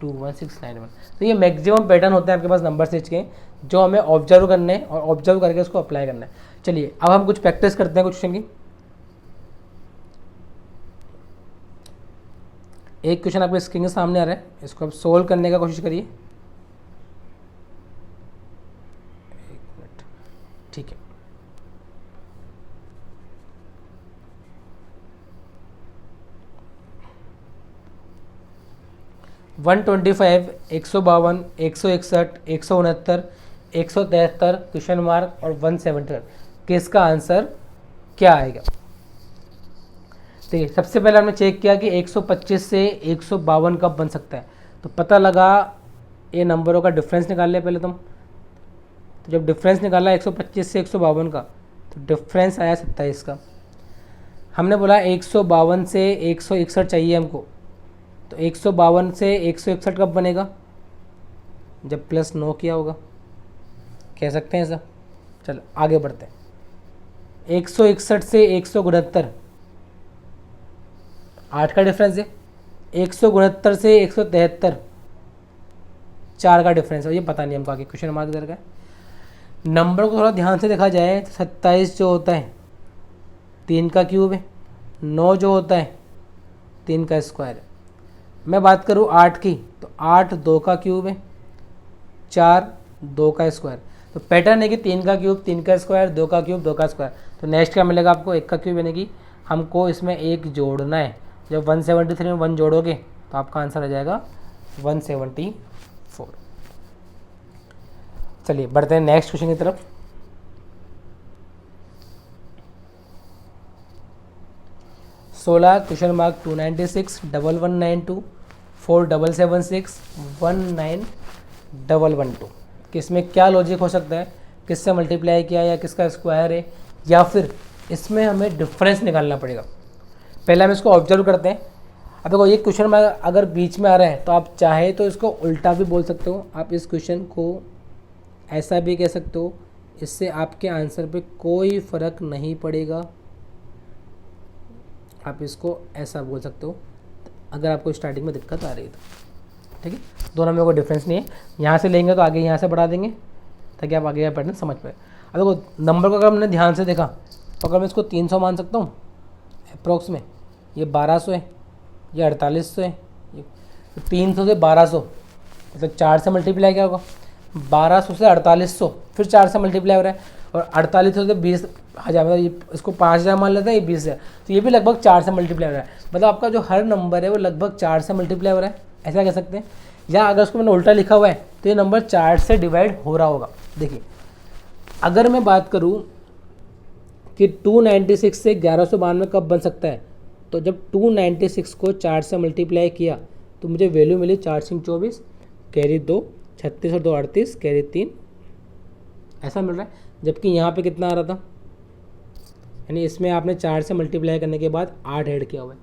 21691। तो ये मैक्सिमम पैटर्न होते हैं आपके पास नंबर सिच के, जो हमें ऑब्जर्व करने हैं और ऑब्जर्व करके उसको अप्लाई करना है। चलिए अब हम कुछ प्रैक्टिस करते हैं कुछ क्वेश्चन की। एक क्वेश्चन आपके स्क्रीन के सामने आ रहा है, इसको आप सोल्व करने का कोशिश करिए। 1 मिनट, ठीक है। वन 125, 152, 161, 169, 173 क्वेश्चन मार्क और 170 किसका आंसर क्या आएगा। देखिए सबसे पहले हमने चेक किया कि 125 से 152 कब बन सकता है। तो पता लगा ये नंबरों का डिफरेंस निकाल लिया पहले तुम। तो जब डिफरेंस निकाला 125 से 152 का तो डिफरेंस आया 27 का। हमने बोला 152 से 161 चाहिए हमको, तो 152 से 161 कब बनेगा, जब प्लस 9 किया होगा, कह सकते हैं ऐसा। चलो आगे बढ़ते हैं। 161 से 169 8 का डिफरेंस है। 169 से 173 4 का डिफरेंस है। ये पता नहीं हमको, आगे क्वेश्चन मार्क दे रखा है। नंबर को थोड़ा ध्यान से देखा जाए तो 27 जो होता है 3 का क्यूब है, 9 जो होता है 3 का स्क्वायर है। मैं बात करूँ 8 की तो 8 2 का क्यूब है, 4 2 का स्क्वायर। तो पैटर्न है कि 3 का क्यूब 3 का स्क्वायर, 2 का क्यूब 2 का स्क्वायर। तो नेक्स्ट क्या मिलेगा आपको, 1 का क्यूब, यानी कि हमको इसमें 1 जोड़ना है। जब 173 में 1 जोड़ोगे तो आपका आंसर आ जाएगा 174। चलिए बढ़ते हैं नेक्स्ट क्वेश्चन की तरफ। Question mark 296, 1192, 4776, 19112। किसमें क्या लॉजिक हो सकता है, किससे मल्टीप्लाई किया या किसका स्क्वायर है, या फिर इसमें हमें डिफरेंस निकालना पड़ेगा। पहले हम इसको ऑब्जर्व करते हैं। अब देखो ये क्वेश्चन में अगर बीच में आ रहा है तो आप चाहे तो इसको उल्टा भी बोल सकते हो, आप इस क्वेश्चन को ऐसा भी कह सकते हो, इससे आपके आंसर पे कोई फ़र्क नहीं पड़ेगा। आप इसको ऐसा बोल सकते हो अगर आपको स्टार्टिंग में दिक्कत आ रही है तो, ठीक है। दोनों में कोई डिफरेंस नहीं है। यहाँ से लेंगे तो आगे यहाँ से बढ़ा देंगे ताकि आप आगे का पैटर्न समझ पाए। अब देखो नंबर को अगर हमने ध्यान से देखा तो अगर मैं इसको 300 मान सकता हूँ अप्रोक्स में, ये 1200 है, ये 4800 है, ये 300 से 1200 मतलब 4 से मल्टीप्लाई क्या होगा, 1200 से 4800 फिर 4 से मल्टीप्लाई हो रहा है, और 4800 से 20,000 मतलब ये इसको 5,000 मान लेते हैं, ये 20,000, तो ये भी लगभग 4 से मल्टीप्लाई हो रहा है। मतलब आपका जो हर नंबर है वो लगभग 4 से मल्टीप्लाई हो रहा है, ऐसा कह सकते हैं। या अगर उसको मैंने उल्टा लिखा हुआ है तो ये नंबर 4 से डिवाइड हो रहा होगा। देखिए अगर मैं बात करूँ कि 296 से 1192 कब बन सकता है, तो जब 296 को 4 से मल्टीप्लाई किया तो मुझे वैल्यू मिली 4 सिंह 24, कैरी 2, 36 और 2 38, कैरी 3, ऐसा मिल रहा है। जबकि यहाँ पे कितना आ रहा था, यानी इसमें आपने 4 से मल्टीप्लाई करने के बाद 8 ऐड किया हुआ है।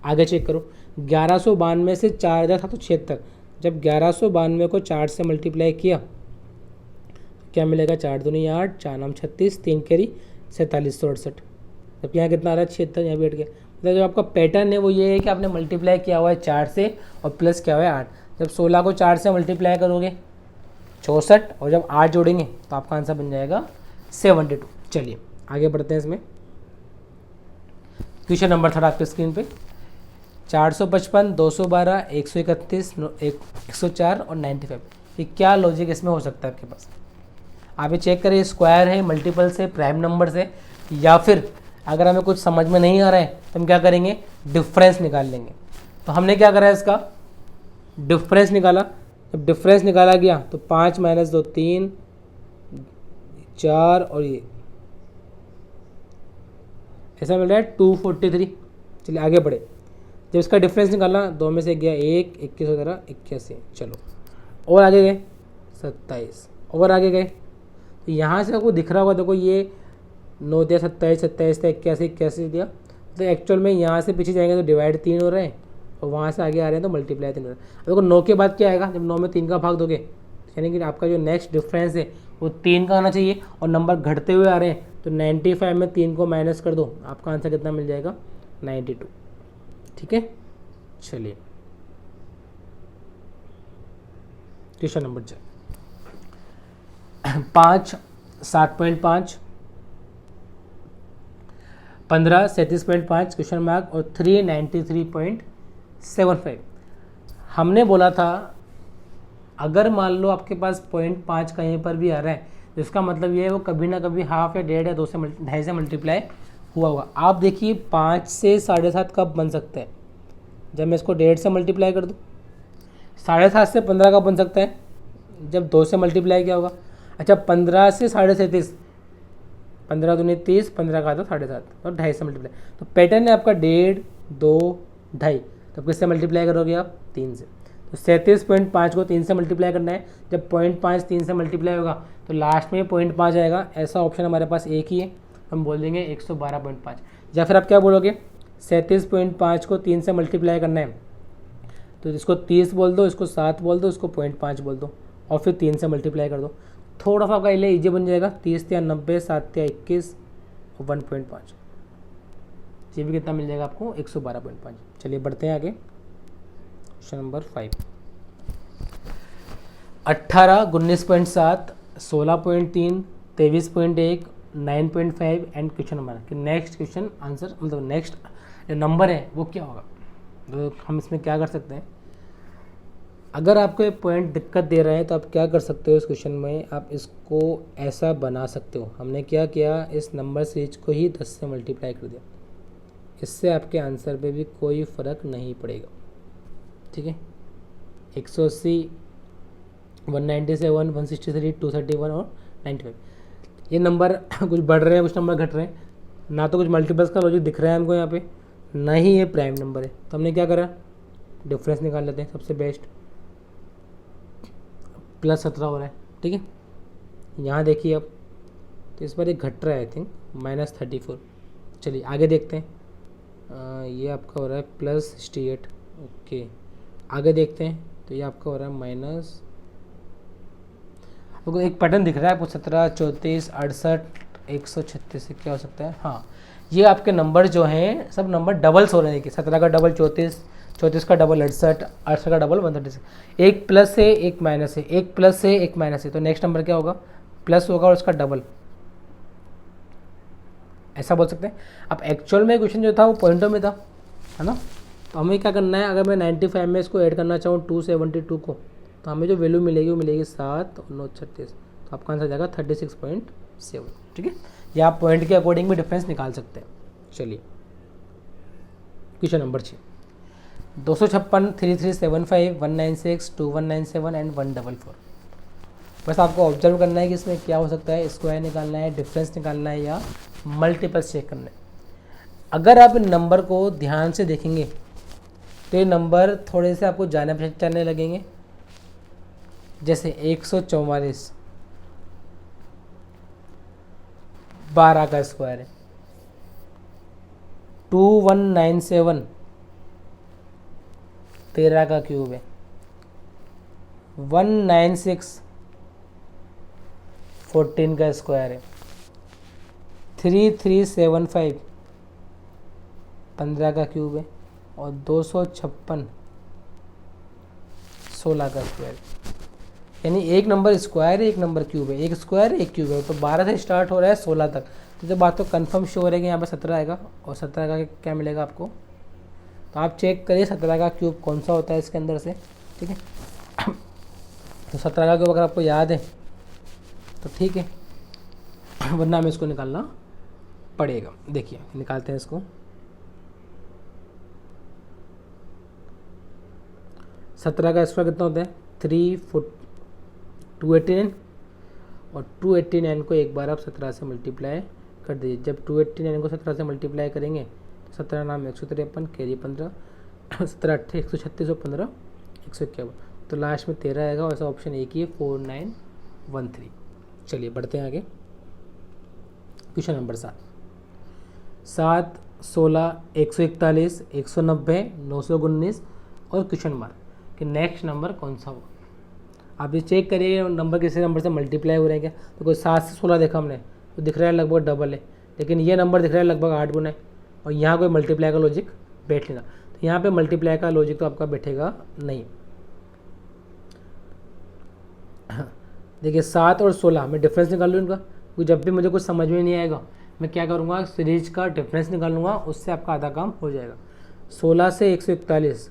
आगे चेक करो, 1192 से 4776, जब 1192 को 4 से मल्टीप्लाई किया तो क्या मिलेगा, 4 दूनी 8, 4 नाम 36, 3 कैरी 4768, जबकि यहाँ कितना आ रहा है 76, यहाँ भी हट गया। मतलब जो आपका पैटर्न है वो ये है कि आपने मल्टीप्लाई किया हुआ है 4 से और प्लस किया हुआ है 8। जब 16 को 4 से मल्टीप्लाई करोगे 64, और जब 8 जोड़ेंगे तो आपका आंसर बन जाएगा 72। चलिए आगे बढ़ते हैं इसमें। क्वेश्चन नंबर 3 आपके स्क्रीन पे, 455, 212, 131, 104 और 95, ये क्या लॉजिक इसमें हो सकता है आपके पास। आप ये चेक करें स्क्वायर है, मल्टीपल से, प्राइम नंबर से, या फिर अगर हमें कुछ समझ में नहीं आ रहा है तो हम क्या करेंगे, डिफरेंस निकाल लेंगे। तो हमने क्या करा है, इसका डिफरेंस निकाला। जब डिफरेंस निकाला गया तो 5 - 2 3, 4 और ये ऐसा मिल रहा है 243। चलिए आगे बढ़े। जब इसका डिफरेंस निकाला 2 में से गया 1, 21 वगैरह 81। चलो और आगे गए 27, और आगे गए तो यहाँ से आपको दिख रहा होगा, देखो ये 9 दिया, 27, 27 था, 81, 81 दिया। तो एक्चुअल में यहाँ से पीछे जाएंगे तो डिवाइड 3 हो रहे हैं, और वहाँ से आगे आ रहे हैं तो मल्टीप्लाई 3 हो रहा है। देखो 9 के बाद क्या आएगा, जब 9 में 3 का भाग दोगे यानी कि आपका जो नेक्स्ट डिफरेंस है वो 3 का आना चाहिए, और नंबर घटते हुए आ रहे हैं तो 95 में 3 को माइनस कर दो, आपका आंसर कितना मिल जाएगा, 92। ठीक है, चलिए क्वेश्चन नंबर 5 7.5, 15 37.5 क्वेश्चन मार्क और 393.75। हमने बोला था अगर मान लो आपके पास 0.5 कहीं पर भी आ रहा है तो इसका मतलब ये है वो कभी ना कभी हाफ या 1.5 या 2 से 2.5 से मल्टीप्लाई हुआ होगा। आप देखिए 5 से 7.5 कब बन सकते हैं, जब मैं इसको 1.5 से मल्टीप्लाई कर दूँ। 7.5 से 15 कब बन सकता है, जब 2 से मल्टीप्लाई किया होगा। अच्छा 15 से 37, 15 दूनी 30, 15 का आता 7.5 और 2.5 से मल्टीप्लाई। तो पैटर्न है आपका 1.5, 2, 2.5, तो किससे मल्टीप्लाई करोगे आप, 3 से। तो 37.5 को 3 से मल्टीप्लाई करना है। जब 0.5 3 से मल्टीप्लाई होगा तो लास्ट में 0.5 आएगा। ऐसा ऑप्शन हमारे पास एक ही है, हम बोल देंगे 112.5। या फिर आप क्या बोलोगे, 37.5 को 3 से मल्टीप्लाई करना है तो इसको 30 बोल दो, इसको 7 बोल दो, इसको 0.5 बोल दो और फिर 3 से मल्टीप्लाई कर दो। थोड़ा सा आपका लिए ईजी बन जाएगा, 30 या 90, 7 या 21 और 1.5, ये भी कितना मिल जाएगा आपको, 112.5। चलिए बढ़ते हैं आगे। Question number 5, 18, 19.7, 16.3, 23.1, 9.5 and question number कि नेक्स्ट क्वेश्चन आंसर मतलब नेक्स्ट जो नंबर है वो क्या होगा। तो हम इसमें क्या कर सकते हैं, अगर आपको ये पॉइंट दिक्कत दे रहे हैं तो आप क्या कर सकते हो, इस क्वेश्चन में आप इसको ऐसा बना सकते हो। हमने क्या किया, इस नंबर सीरीज को ही 10 से मल्टीप्लाई कर दिया, इससे आपके आंसर पे भी कोई फ़र्क नहीं पड़ेगा। ठीक है, 180, 197, 163, 231 और 95, ये नंबर कुछ बढ़ रहे हैं, कुछ नंबर घट रहे हैं, ना तो कुछ मल्टीपल्स का लॉजिक दिख रहा है हमको यहाँ पे, ना ही ये प्राइम नंबर है। तो हमने क्या करा, डिफरेंस निकाल लेते हैं, सबसे बेस्ट। +17 हो रहा है, ठीक है। यहाँ देखिए अब तो इस बार ये घट रहा है आई थिंक, -34। चलिए आगे देखते हैं। ये आपका हो रहा है +68। ओके, आगे देखते हैं। तो ये आपका हो रहा है माइनस, आपको एक पैटर्न दिख रहा है आपको 17, 34, 68, 136 से क्या हो सकता है। हाँ, ये आपके नंबर जो हैं सब नंबर डबल्स हो रहे हैं कि 17 का डबल 34, 34 का डबल 68, 68 का डबल 136। एक प्लस है एक माइनस है, एक प्लस है एक माइनस है, तो नेक्स्ट नंबर क्या होगा, प्लस होगा और उसका डबल, ऐसा बोल सकते हैं। अब एक्चुअल में क्वेश्चन जो था वो पॉइंटों में था, है ना। तो हमें क्या करना है, अगर मैं 95 में इसको ऐड करना चाहूँ 272 को, तो हमें जो वैल्यू मिलेगी वो मिलेगी 7 और 9 36, तो आपका आंसर जाएगा 36.7। ठीक है, या आप पॉइंट के अकॉर्डिंग भी डिफरेंस निकाल सकते हैं। चलिए क्वेश्चन नंबर 6, 256, 3375, 196, 2197 एंड 144। बस आपको ऑब्जर्व करना है कि इसमें क्या हो सकता है, स्क्वायर निकालना है, डिफरेंस निकालना है या मल्टीपल्स चेक करना है। अगर आप इन नंबर को ध्यान से देखेंगे तो ये नंबर थोड़े से आपको जाने पहचानने लगेंगे। जैसे 144 12 का स्क्वायर है, 2197 13 का क्यूब है, 196 14 का स्क्वायर है, 3375 15 का क्यूब है और 256 16 का स्क्वायर है। यानी एक नंबर स्क्वायर है एक नंबर क्यूब है, एक स्क्वायर एक क्यूब है। तो 12 से स्टार्ट हो रहा है 16 तक, तो जब बात तो कन्फर्म शो हो रहा है कि यहाँ पर 17 आएगा और 17 का क्या मिलेगा आपको। तो आप चेक करिए 17 का क्यूब कौन सा होता है इसके अंदर से। ठीक है, तो 17 का क्यूब अगर आपको याद है तो ठीक है, वरना हमें इसको निकालना पड़ेगा। देखिए निकालते हैं इसको। 17 का स्क्वायर कितना होता है 289 और 289 को एक बार आप 17 से मल्टीप्लाई कर दीजिए। जब 289 को 17 से मल्टीप्लाई करेंगे तो 17 नाम 153, कैरी 15, 17 8 136 और 15 151, तो लास्ट में 13 आएगा और ऐसा ऑप्शन एक ही है 4913। चलिए बढ़ते हैं आगे। क्वेश्चन नंबर 7, 16, 141, 190, 919 और क्वेश्चन मार्क कि नेक्स्ट नंबर कौन सा होगा। आप ये चेक करिए नंबर किसी नंबर से मल्टीप्लाई हो रहे हैं क्या। तो कोई 7 से 16 देखा हमने तो दिख रहा है लगभग डबल है, लेकिन ये नंबर दिख रहा है लगभग 8 गुना है और यहाँ कोई मल्टीप्लाई का लॉजिक बैठ लेगा। तो यहाँ पे मल्टीप्लाई का लॉजिक तो आपका बैठेगा नहीं। देखिए 7 और 16 मैं डिफरेंस निकाल लूँ इनका, क्योंकि जब भी मुझे कुछ समझ में नहीं आएगा मैं क्या करूँगा, सीरीज का डिफरेंस निकालूंगा, उससे आपका आधा काम हो जाएगा। 16 से 141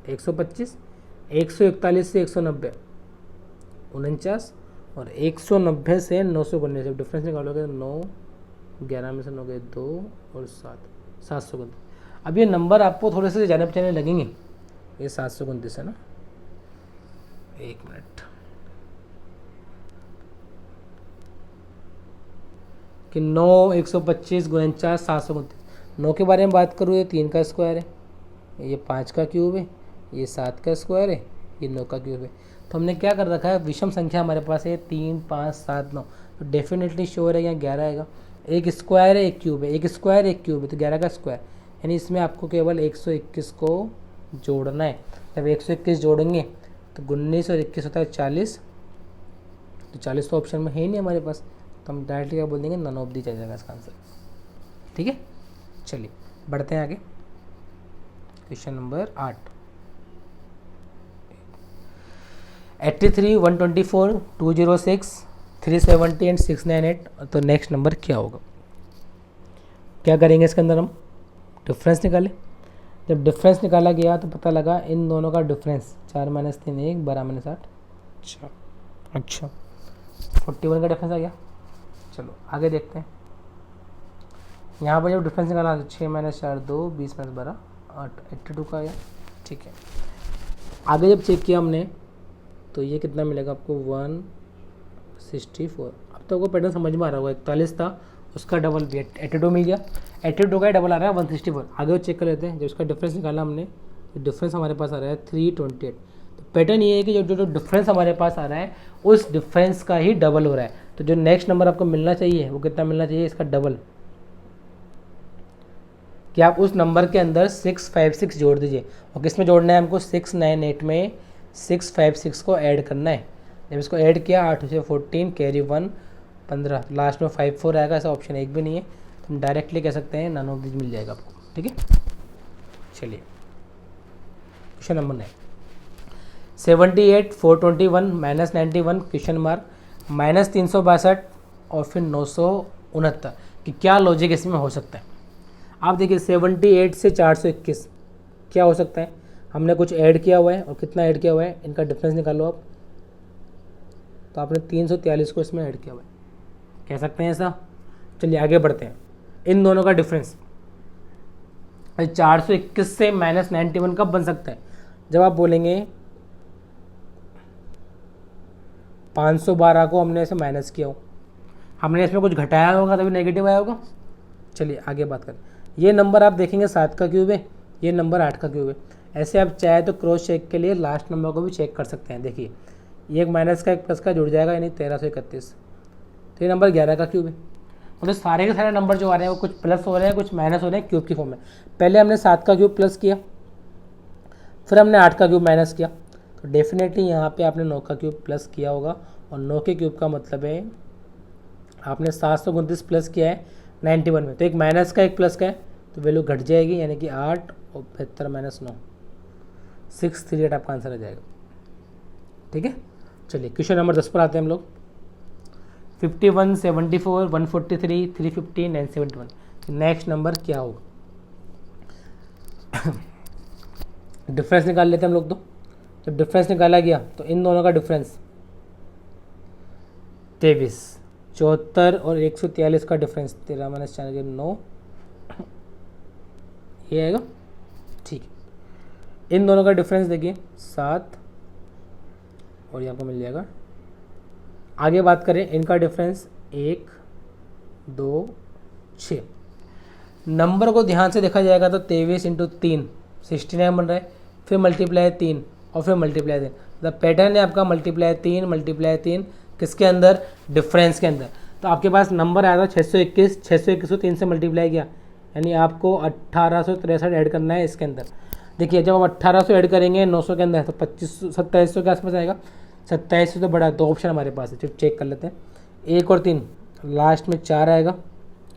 125, 141 से 190 49 और 190 से 919। जब डिफरेंस निकालोगे 9 11 में से 9 गए 2 और 7 729। अब ये नंबर आपको थोड़े से जाने पहचाने लगेंगे। ये 729 है ना, एक मिनट, कि 9 125 49 729। 9 के बारे में बात करूँ ये 3 का स्क्वायर है, ये 5 का क्यूब है, ये 7 का स्क्वायर है, ये 9 का क्यूब है। तो हमने क्या कर रखा है, विषम संख्या हमारे पास है 3 5 7 9, तो डेफिनेटली श्योर है यहाँ 11 आएगा। एक स्क्वायर है एक क्यूब है, एक स्क्वायर एक क्यूब है, तो 11 का स्क्वायर, यानी इसमें आपको केवल 121 को जोड़ना है। जब 121 जोड़ेंगे तो 19 और 21 होता है 40, तो 40 तो ऑप्शन में है ही नहीं हमारे पास, तो हम डायरेक्टली क्या बोल देंगे, नन ऑफ दी चल जाएगा इसका आंसर। ठीक है, चलिए बढ़ते हैं आगे। Question number 8, 83, 124, 206, 370 and 698। तो नेक्स्ट नंबर क्या होगा, क्या करेंगे इसके अंदर हम डिफरेंस निकालें। जब डिफरेंस निकाला गया तो पता लगा इन दोनों का डिफरेंस 4 - 3 1 12 - 8। अच्छा 41 का डिफरेंस आ गया। चलो आगे देखते हैं। यहाँ पर जब डिफरेंस निकाला तो 6 - 4 2 20 - 12 8 82 का आया। ठीक है, आगे जब चेक किया हमने तो ये कितना मिलेगा आपको 164। अब तो आपको पैटर्न समझ में आ रहा होगा, 41 था उसका डबल भी 82 मिल गया, 82 का डबल आ रहा है 164। आगे वो चेक कर लेते हैं। जब इसका डिफरेंस निकाला हमने तो डिफरेंस हमारे पास आ रहा है 328। तो पैटर्न ये है कि जो डिफरेंस हमारे पास आ रहा है उस डिफरेंस का ही डबल हो रहा है। तो जो नेक्स्ट नंबर आपको मिलना चाहिए वो कितना मिलना चाहिए, इसका डबल, कि आप उस नंबर के अंदर 656 जोड़ दीजिए। और किस में जोड़ना है हमको, 698 में 656 को ऐड करना है। जब इसको ऐड किया 8 से 14 कैरी 1 15, लास्ट में 54 आएगा, ऐसा ऑप्शन एक भी नहीं है, तो हम डायरेक्टली कह सकते हैं नन ऑफ दिस मिल जाएगा आपको। ठीक है, चलिए question number 9, 78 421 minus 91 question mark minus 362 और फिर 969 कि क्या लॉजिक इसमें हो सकता है। आप देखिए 78 से 421 क्या हो सकता है, हमने कुछ ऐड किया हुआ है और कितना ऐड किया हुआ है, इनका डिफरेंस निकालो आप, तो आपने 343 को इसमें ऐड किया हुआ है, कह सकते हैं ऐसा। चलिए आगे बढ़ते हैं, इन दोनों का डिफरेंस 421 से माइनस 91 कब बन सकता है, जब आप बोलेंगे 512 को हमने ऐसे माइनस किया हो, हमने इसमें कुछ घटाया होगा तभी नेगेटिव आया होगा। चलिए आगे बात करें, ये नंबर आप देखेंगे 7 का क्यूब है, ये नंबर 8 का क्यूब है। ऐसे आप चाहे तो क्रॉस चेक के लिए लास्ट नंबर को भी चेक कर सकते हैं। देखिए ये एक माइनस का एक प्लस का जुड़ जाएगा, यानी 1331, तो ये नंबर 11 का क्यूब है। मतलब सारे के सारे नंबर जो आ रहे हैं वो कुछ प्लस हो रहे हैं कुछ माइनस हो रहे हैं क्यूब की फॉर्म में। पहले हमने 7 का क्यूब प्लस किया, फिर हमने 8 का क्यूब माइनस किया, तो डेफिनेटली यहाँ पे आपने 9 का क्यूब प्लस किया होगा। और 9 के क्यूब का मतलब है आपने 729 प्लस किया है 91 में, तो एक माइनस का एक प्लस का है, तो वैल्यू घट जाएगी, यानी कि 8 और 72 माइनस 9 638 आपका आंसर आ जाएगा। ठीक है, चलिए क्वेश्चन नंबर 10 पर आते हैं हम लोग। 51 74 143 350 971 नेक्स्ट नंबर क्या होगा, डिफरेंस निकाल लेते हैं हम लोग। तो जब डिफरेंस निकाला गया तो इन दोनों का डिफरेंस 23, 74 और 143 का डिफरेंस 13 माइनस 4 9, ये आएगा। ठीक है, इन दोनों का डिफरेंस देखिए 7 और यहाँ पर मिल जाएगा। आगे बात करें इनका डिफरेंस 1 2 6, नंबर को ध्यान से देखा जाएगा तो 23 इंटू 3 69 बन रहा है, फिर मल्टीप्लाई 3 और फिर मल्टीप्लाई 3, द पैटर्न है आपका मल्टीप्लाई 3 मल्टीप्लाई 3 किसके अंदर, डिफरेंस के अंदर। तो आपके पास नंबर आया था 621, 621 को 3 से मल्टीप्लाई किया, यानी आपको 1863 ऐड करना है इसके अंदर। देखिए जब आप 1800 ऐड करेंगे 900 के अंदर तो 2500 2700 के आसपास आएगा, 2700 तो बड़ा है, 2 ऑप्शन हमारे पास है, चलो चेक कर लेते हैं। 1 और 3 लास्ट में 4 आएगा,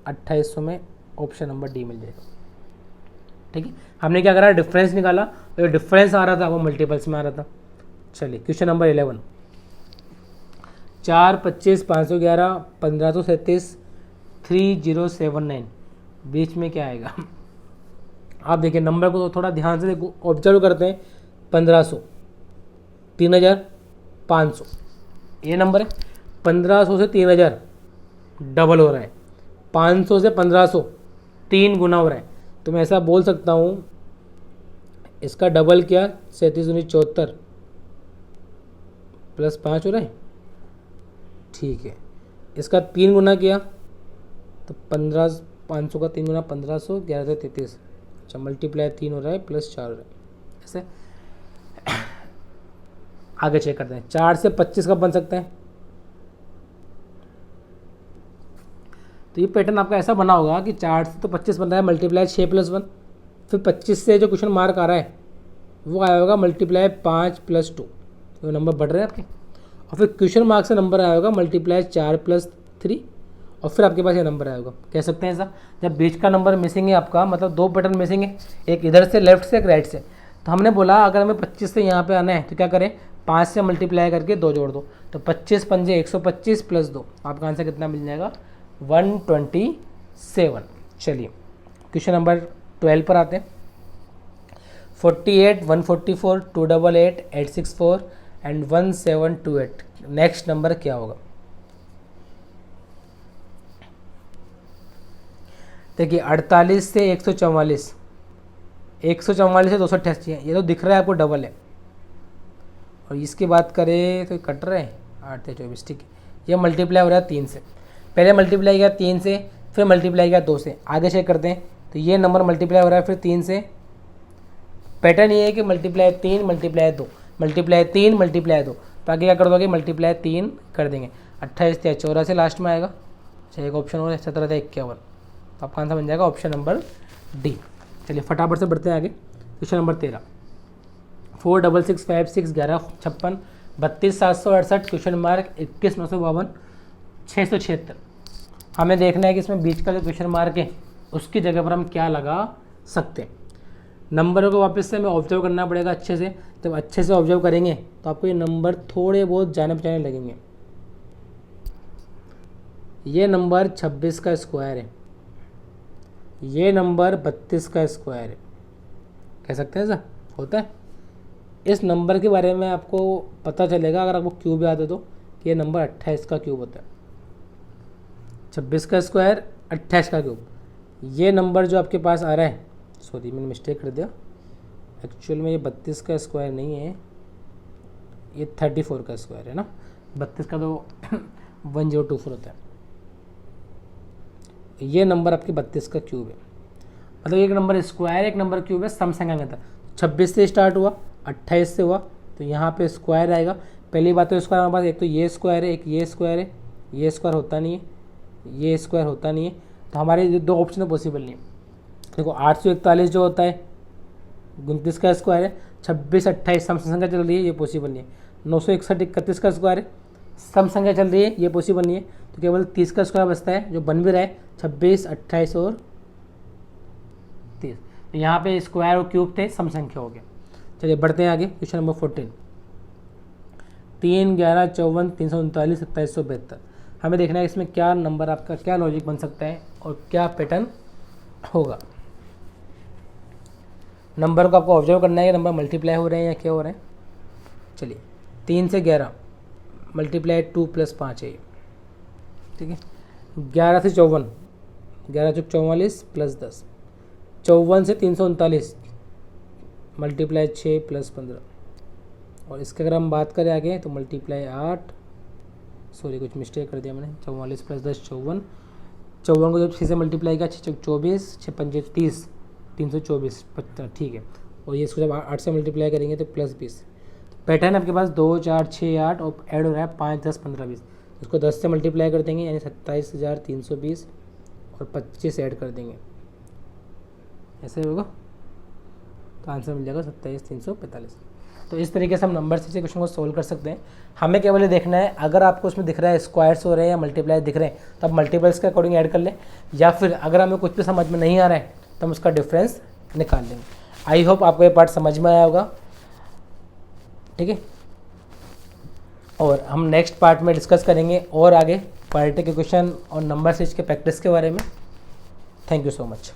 2800 में ऑप्शन नंबर डी मिल जाएगा। ठीक है, हमने क्या करा, डिफरेंस निकाला, तो डिफरेंस आ रहा था वो मल्टीपल्स में आ रहा था। चलिए क्वेश्चन नंबर 11, 4 25 511 1537 3079 बीच में क्या आएगा। आप देखिए नंबर को तो थोड़ा ध्यान से देखो, ऑब्जर्व करते हैं। 1500 3500 ये नंबर है, 1500 से 3000 डबल हो रहा है, 500 से 1500 3 गुना हो रहा है। तो मैं ऐसा बोल सकता हूँ इसका डबल किया 37 19 74 प्लस 5 हो रहा है। ठीक है, इसका 3 गुना किया तो 15 500 का 3 गुना 1500 11 से 33, अच्छा मल्टीप्लाई 3 हो रहा है प्लस 4 हो रहा है। ऐसे आगे चेक करते हैं, 4 से 25 कब बन सकता है। तो ये पैटर्न आपका ऐसा बना होगा कि 4 से तो 25 बन रहा है, मल्टीप्लाई 6 प्लस 1, फिर 25 से जो क्वेश्चन मार्क आ रहा है वो आया होगा मल्टीप्लाई 5 प्लस 2, तो नंबर बढ़ रहे हैं आपके। और फिर क्वेश्चन मार्क से नंबर आया होगा मल्टीप्लाई 4 प्लस 3, और फिर आपके पास ये नंबर आया होगा। कह सकते हैं ऐसा, जब बीच का नंबर मिसिंग है आपका, मतलब 2 पैटर्न मिसिंग है, एक इधर से लेफ्ट से एक राइट से। तो हमने बोला अगर हमें 25 से यहाँ पे आना है तो क्या करें, 5 से मल्टीप्लाई करके 2 जोड़ दो, तो 25 पंजे 125 प्लस 2, आपका आंसर कितना मिल जाएगा 127। चलिए क्वेश्चन नंबर 12 पर आते हैं। 48 144 288 864 एंड 1728 नेक्स्ट नंबर क्या होगा। देखिए 48 से 144, 144 से 288 है, ये तो दिख रहा है आपको डबल है। और इसकी बात करें तो कट रहे हैं 8 से 24, ठीक है, ये मल्टीप्लाई हो रहा है 3 से, पहले मल्टीप्लाई किया 3 से, फिर मल्टीप्लाई किया 2 से। आगे चेक करते हैं तो ये नंबर मल्टीप्लाई हो रहा है फिर 3 से। पैटर्न ये है कि मल्टीप्लाई 3 मल्टीप्लाई 2 मल्टीप्लाई 3 मल्टीप्लाई 2, तो आगे क्या कर दोगे मल्टीप्लाई 3 कर देंगे। 28 × 84 लास्ट में आएगा। अच्छा एक ऑप्शन और 17 × 51, तो आपका आंसर बन जाएगा ऑप्शन नंबर डी। चलिए फटाफट से बढ़ते हैं आगे। Question number 13, 4 6 6 5 6 11 56 32 768 question mark 21 952 676। हमें देखना है कि इसमें बीच का जो क्वेश्चन मार्क है उसकी जगह पर हम क्या लगा सकते हैं। नंबरों को वापस से हमें ऑब्जर्व करना पड़ेगा अच्छे से। जब अच्छे से ऑब्जर्व करेंगे तो आपको ये नंबर थोड़े बहुत जाने पहचाने लगेंगे। ये नंबर 26 का स्क्वायर है, ये नंबर 32 का स्क्वायर है, कह सकते हैं ऐसा होता है। इस नंबर के बारे में आपको पता चलेगा अगर आपको क्यूब याद हो तो, कि ये नंबर 28 का क्यूब होता है। 26 का स्क्वायर 28 का क्यूब। ये नंबर जो आपके पास आ रहा है, सॉरी मैंने मिस्टेक कर दिया, एक्चुअल में ये 32 का स्क्वायर नहीं है, ये 34 का स्क्वायर है ना। 32 का तो 1024 होता है। ये नंबर आपके 32 का क्यूब है। मतलब एक नंबर स्क्वायर एक नंबर क्यूब है, सम संख्या के अंदर 26 से स्टार्ट हुआ 28 से हुआ, तो यहाँ पे स्क्वायर आएगा। पहली बात तो स्क्वायर हमारे पास एक तो ये स्क्वायर है, एक ये स्क्वायर है, ये स्क्वायर होता नहीं है, ये स्क्वायर होता नहीं है, तो हमारे जो दो ऑप्शन पॉसिबल नहीं है। देखो 841 जो होता है 29 का स्क्वायर है, 26 28 सम संख्या चल रही है, ये पॉसिबल नहीं है। 961 31 का स्क्वायर है, सम संख्या चल रही है, ये पॉसिबल नहीं है। तो केवल 30 का स्क्वायर बचता है जो बन भी रहा है, 26 28 और 30। तो यहाँ पे स्क्वायर और क्यूब थे, सम संख्या हो गया। चलिए बढ़ते हैं आगे। Question number 14, 3 11 54 339 2772। हमें देखना है इसमें क्या नंबर आपका क्या लॉजिक बन सकता है और क्या पैटर्न होगा। नंबर को आपको ऑब्जर्व करना है कि नंबर मल्टीप्लाई हो रहे हैं या क्या हो रहे हैं। चलिए 3 से 11 मल्टीप्लाई 2 + 5 है ये, ठीक है। 11 से 54 11 × 44 + 10। 54 से 339 मल्टीप्लाई 6 + 15। और इसके अगर हम बात करें आगे तो मल्टीप्लाई 8, सॉरी कुछ मिस्टेक कर दिया मैंने, 44 + 10 54। 54 को जब 6 से मल्टीप्लाई किया 6 × 24 6 × 5 30 324 75, ठीक है। और ये इसको जब 8 से मल्टीप्लाई करेंगे तो +20। पैटर्न आपके पास 2 4 6 8 और ऐड हो रहा है 5 10 15 20। इसको 10 से मल्टीप्लाई कर देंगे यानी 27,320 और 25 ऐड कर देंगे, ऐसे होगा तो आंसर मिल जाएगा 27,345। तो इस तरीके से हम नंबर से क्वेश्चन को सोल्व कर सकते हैं। हमें केवल ये देखना है अगर आपको उसमें दिख रहा है स्क्वायर्स हो रहे हैं या मल्टीप्लाई दिख रहे हैं तो आप मल्टीपल्स के अकॉर्डिंग ऐड कर लें, या फिर अगर हमें कुछ भी समझ में नहीं आ रहा है तो हम उसका डिफरेंस निकाल लेंगे। आई होप आपको ये पार्ट समझ में आया होगा, ठीक है। और हम नेक्स्ट पार्ट में डिस्कस करेंगे और आगे क्वालिटी के क्वेश्चन और नंबर सीरीज के प्रैक्टिस के बारे में। Thank you so much.